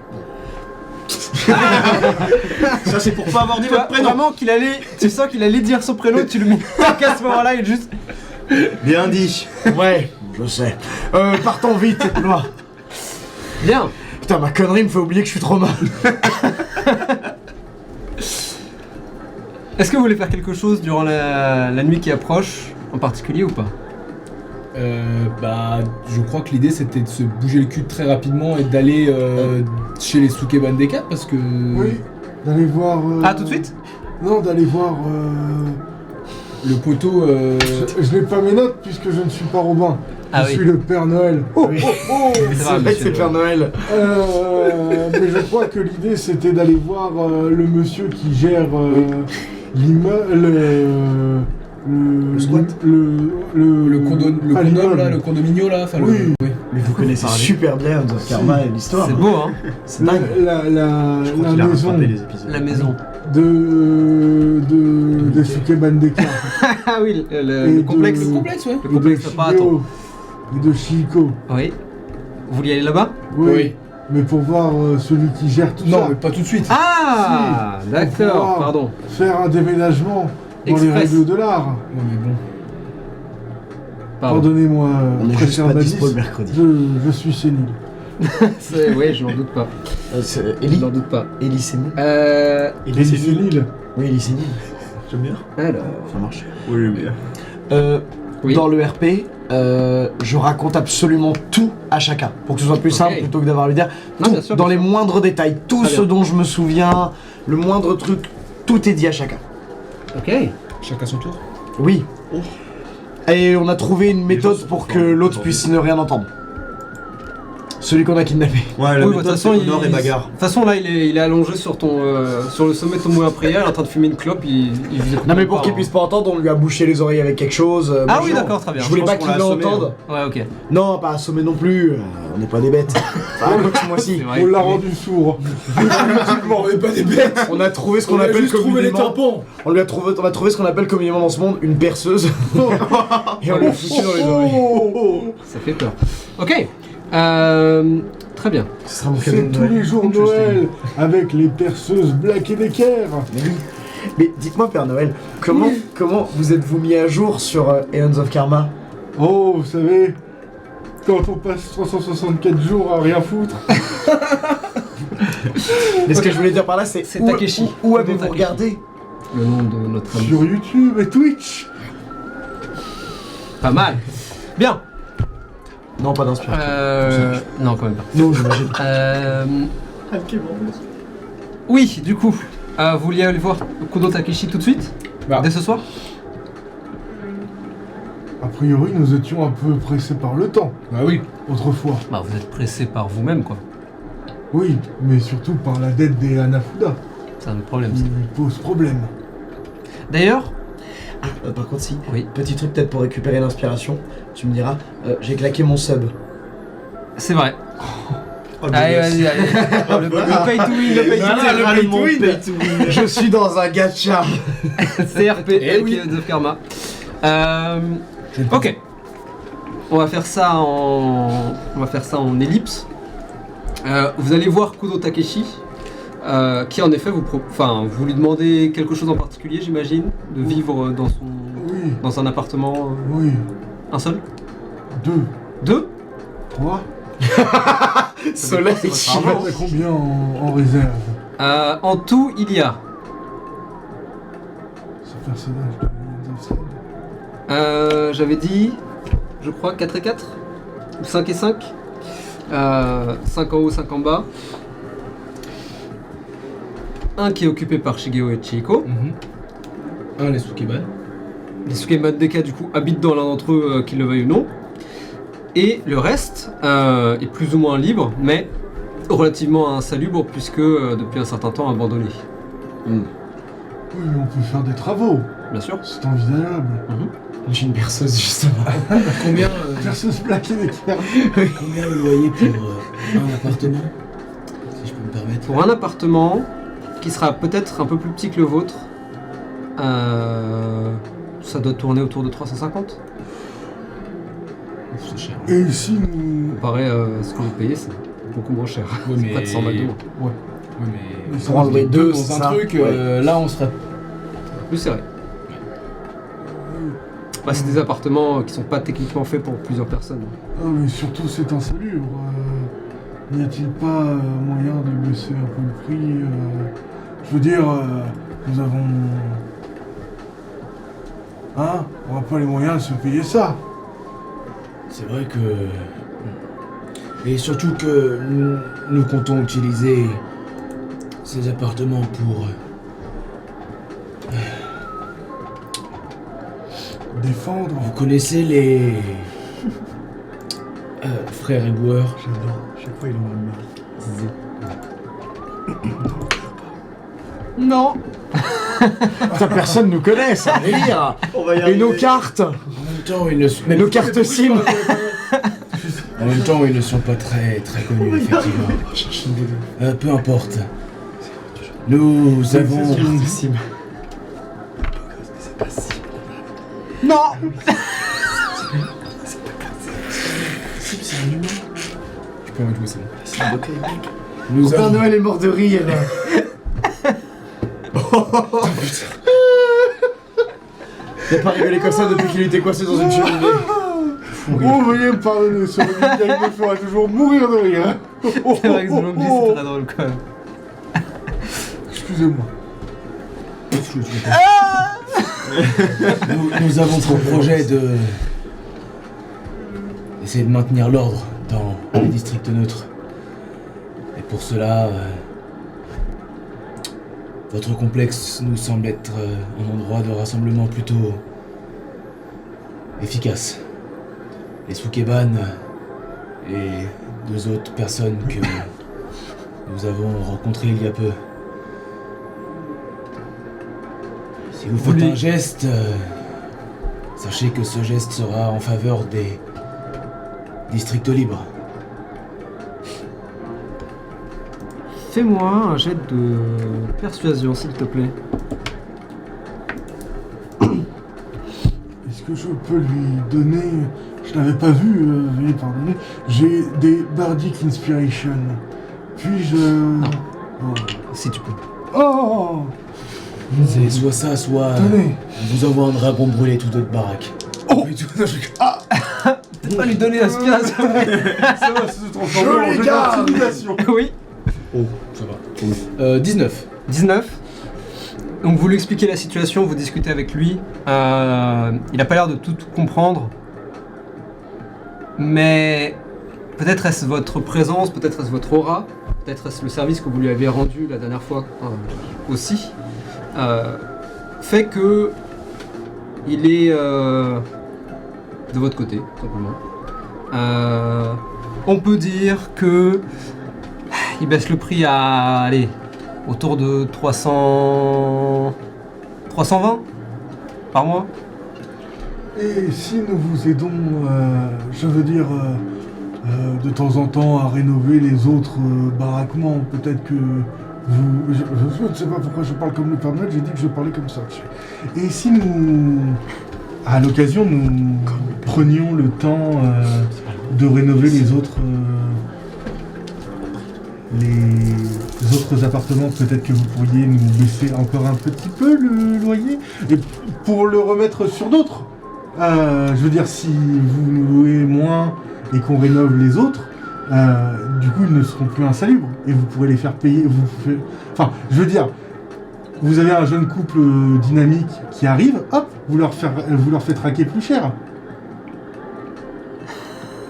Ça c'est pour pas avoir dit Tu vois, votre prénom. vraiment qu'il allait... Tu sens qu'il allait dire son prénom et tu le mets à ce moment-là et juste... Bien dit. Ouais, je sais. Partons vite, moi. Bien. Putain, ma connerie me fait oublier que je suis trop mal. Est-ce que vous voulez faire quelque chose durant la nuit qui approche, en particulier ou pas? Bah, je crois que l'idée c'était de se bouger le cul très rapidement et d'aller chez les Sukeban des 4 parce que. Oui, d'aller voir... Ah, tout de suite? Non, d'aller voir... le poteau. Je n'ai pas mes notes puisque je ne suis pas Robin. Ah je oui. suis le Père Noël. Oh, Oui. oh, oh. C'est vrai que c'est le Père Noël. Mais je crois que l'idée c'était d'aller voir le monsieur qui gère l'immeuble. Le squat. Le pas condom l'immeuble. là, le condominio là. Enfin, Oui. Mais vous connaissez super bien Hands of Karma et l'histoire. C'est beau, hein. C'est dingue. La Je crois qu'il a maison rattrapé les épisodes. La maison. de Suke Bandeka. Ah oui, Et le complexe. de- Le complexe, ouais. Le complexe apparaton. Shigeo et de Shiko. Oui. Vous vouliez aller là-bas? Oui. Mais pour voir celui qui gère tout Non, ça. mais pas tout de suite. Ah, Si. d'accord, Pour pouvoir pardon. Faire un déménagement dans les Express. règles de l'art. Ouais, mais bon. Pardon. Pardonnez-moi, On est très juste cher pas Dadis, dispo le mercredi. je suis sénile. Oui, je n'en doute pas. C'est Je Ellie. n'en doute pas. Ellie sénile. Il Et est c'est sénile. sénile. Oui, Ellie sénile. J'aime bien. Alors. Ça marche. Oui, mais. Oui. Dans le RP, je raconte absolument tout à chacun. Pour que ce soit plus Ok. simple plutôt que d'avoir à lui dire. Non, Tout, bien sûr, dans bien les sûr. moindres détails. Tout Très ce bien. dont je me souviens, le moindre truc, tout est dit à chacun. Ok. Chacun son tour. Oui. Et on a trouvé une méthode gens sont pour que forts, l'autre aujourd'hui. puisse ne rien entendre. Celui qu'on a kidnappé. Ouais, la Oui, bah, méthode, c'est honneur et bagarre. De toute façon, là, il est allongé sur sur le sommet de ton moulin à prière, il est en train de fumer une clope, il Non mais pour pas, qu'il hein. puisse pas entendre, on lui a bouché les oreilles avec quelque chose. Ah moi, oui, je- d'accord, très bien. Je voulais Je pas pense qu'il qu'on l'a assommé, l'entende. Ouais, ok. Non, pas assommé non plus. On n'est pas des bêtes. Ah, moi C'est si. vrai. On l'a rendu sourd. On est pas des bêtes. On a trouvé ce qu'on On a appelle juste trouvé les communément. tampons. On a trouvé ce qu'on appelle communément dans ce monde une perceuse. Et on l'a foutu dans les oreilles. Ça fait peur. Ok. Très bien. Ce sera mon C'est cadeau de tous Noël. les jours Noël avec les perceuses Black et Decker. Mais oui. Mais dites-moi Père Noël, comment vous êtes-vous mis à jour sur Aeons of Karma? Oh, vous savez, quand on passe 364 jours à rien foutre. Mais ce que je voulais dire par là, c'est C'est où- Takeshi. Où avez-vous Takeshi. regardé? Le nom de notre ami. Sur YouTube et Twitch. Pas mal. Bien. Non, pas d'inspiration. Non, quand même pas. Non, j'imagine. Oui, du coup, vous vouliez aller voir Kudo Takeshi tout de suite? Bah. Dès ce soir? A priori, nous étions un peu pressés par le temps, Bah oui. autrefois. Bah, vous êtes pressé par vous-même, quoi. Oui, mais surtout par la dette des Hanafuda, C'est un problème, qui ça. pose problème. D'ailleurs, Par contre, si. oui, Petit truc peut-être pour récupérer l'inspiration, tu me diras, j'ai claqué mon sub. c'est vrai. Oh, le Allez, gosse. vas-y, allez. Le pay to win, le pay to win. Littéralement pay to win. Je suis dans un gacha. CRP, Eh oui. Heroes of Karma. Ok. On va faire ça en ellipse. Vous allez voir Kudo Takeshi, qui en effet vous lui demandez quelque chose en particulier, j'imagine, de vivre Oui, dans un appartement, oui. un seul, 2, deux. 3. Soleil. C'est votre argent. T'as combien en réserve? En tout, il y a Ce personnage de Legends of Zelda. j'avais dit, je crois 4 et 4 ou 5 et 5. 5 en haut, 5 en bas. Un qui est occupé par Shigeo et Chieko. Un, les Sukeban. Les Sukeban Deka du coup habitent dans l'un d'entre eux, qu'ils le veuillent ou non. Et le reste est plus ou moins libre, mais relativement insalubre puisque depuis un certain temps abandonné. Oui, mais on peut faire des travaux. Bien sûr. C'est envisageable. J'ai une perceuse justement. Combien, Perceuse Black et Decker. Combien vous voyez pour un appartement? Si je peux me permettre. Pour un appartement qui sera peut-être un peu plus petit que le vôtre, ça doit tourner autour de 350. C'est cher. Et ici, nous. Comparé à ce que vous payez, c'est beaucoup moins cher. Ouais, C'est mais- près de 100 balles de moins. Ouais, mais. Mais ça Pour enlever deux, dans c'est un ça. truc, Ouais. là on serait. Plus serré. Bah, c'est des appartements qui sont pas techniquement faits pour plusieurs personnes. Ah, mais surtout, c'est insalubre. N'y a-t-il pas moyen de baisser un peu le prix Je veux dire, nous avons. Hein? On n'a pas les moyens de se payer ça. C'est vrai que. Et surtout que nous comptons utiliser ces appartements pour. défendre. Vous connaissez les... frères éboueurs? J'adore. Chaque fois, il en a marre. Non. Putain, personne nous connaît, c'est un délire. On va y Et arriver. nos cartes, En même temps, ils ne sont... nos cartes SIM. En même temps, ils ne sont pas très connus, effectivement. Peu importe. Nous avons... Non. C'est un humain. Je peux en jouer, c'est bon. C'est un bocal blanc. Nous Père avons... Noël est mort de rire. Il a pas rigolé comme ça depuis qu'il était coincé dans une cheminée. Oh, veuillez me pardonner, ce Miguel me fera toujours mourir de rire. C'est vrai que ce zombie, c'est très drôle quand même. Excusez-moi. Nous avons pour projet de... essayer de maintenir l'ordre dans les districts neutres. Et pour cela... votre complexe nous semble être un endroit de rassemblement plutôt efficace. Les Sukeban et 2 autres personnes que nous avons rencontrées il y a peu. Si vous faites un geste, sachez que ce geste sera en faveur des districts libres. Fais-moi un jet de persuasion, s'il te plaît. Est-ce que je peux lui donner... Je l'avais pas vu, veuillez pardonner. J'ai des Bardic Inspiration. Puis-je... Oh. Si tu peux. Oh, C'est soit ça, soit tenez. on vous envoie un dragon brûlé toute votre baraque. Oh. Peut-être pas lui donner l'inspiration. Ça va se transformer en jeu d'intimidation. Oui. Ça va. 19. 19. Donc vous lui expliquez la situation, vous discutez avec lui. Il a pas l'air de tout comprendre. Mais peut-être est-ce votre présence, peut-être est-ce votre aura, peut-être est-ce le service que vous lui avez rendu la dernière fois aussi, fait que il est de votre côté, tout simplement. On peut dire que il baisse le prix à, allez, autour de 320 par mois. Et si nous vous aidons, je veux dire, de temps en temps à rénover les autres baraquements, peut-être que vous... Je ne sais pas pourquoi je parle comme le Père Noël, j'ai dit que je parlais comme ça. Et si nous, à l'occasion, nous prenions le temps de rénover les autres appartements, peut-être que vous pourriez nous baisser encore un petit peu le loyer, et pour le remettre sur d'autres. Je veux dire, si vous nous louez moins et qu'on rénove les autres, du coup, ils ne seront plus insalubres. Et vous pourrez les faire payer. Enfin, je veux dire, vous avez un jeune couple dynamique qui arrive, hop, vous leur faites raquer plus cher.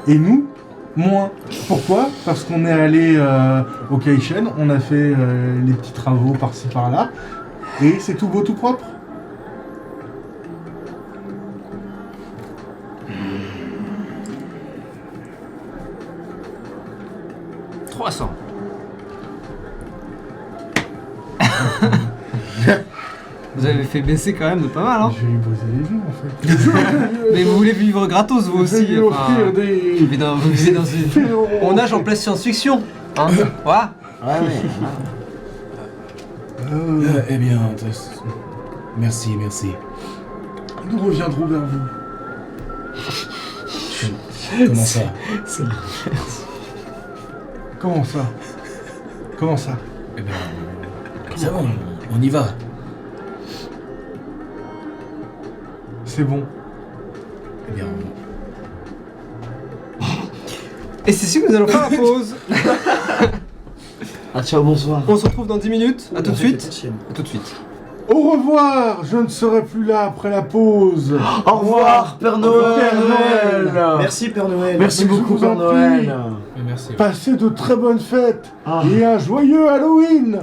Et nous, moins. Pourquoi ? Parce qu'on est allé au Kaishen, on a fait les petits travaux par-ci par-là, et c'est tout beau, tout propre. 300. Vous avez fait baisser quand même de pas mal, hein. Je vais lui briser les joues, en fait. Mais vous voulez vivre gratos, vous Je vais aussi. lui offrir des... Vous vivez dans une... On nage en pleine science-fiction. Hein. Voilà. Ouais. Eh bien, merci. Nous reviendrons vers vous. Comment ça? Comment ça? Eh bien, c'est bon, on y va. C'est bon. Eh bien, Et c'est ici que nous allons faire la pause. Ah, ciao, bonsoir. On se retrouve dans 10 minutes. À tout de suite. À tout de suite. Au revoir. Je ne serai plus là après la pause. Au revoir, Père Noël. Père Noël. Merci Père Noël. Merci Je beaucoup, vous en Père prie. Noël. Merci. Passez de très bonnes fêtes Ah. et un joyeux Halloween.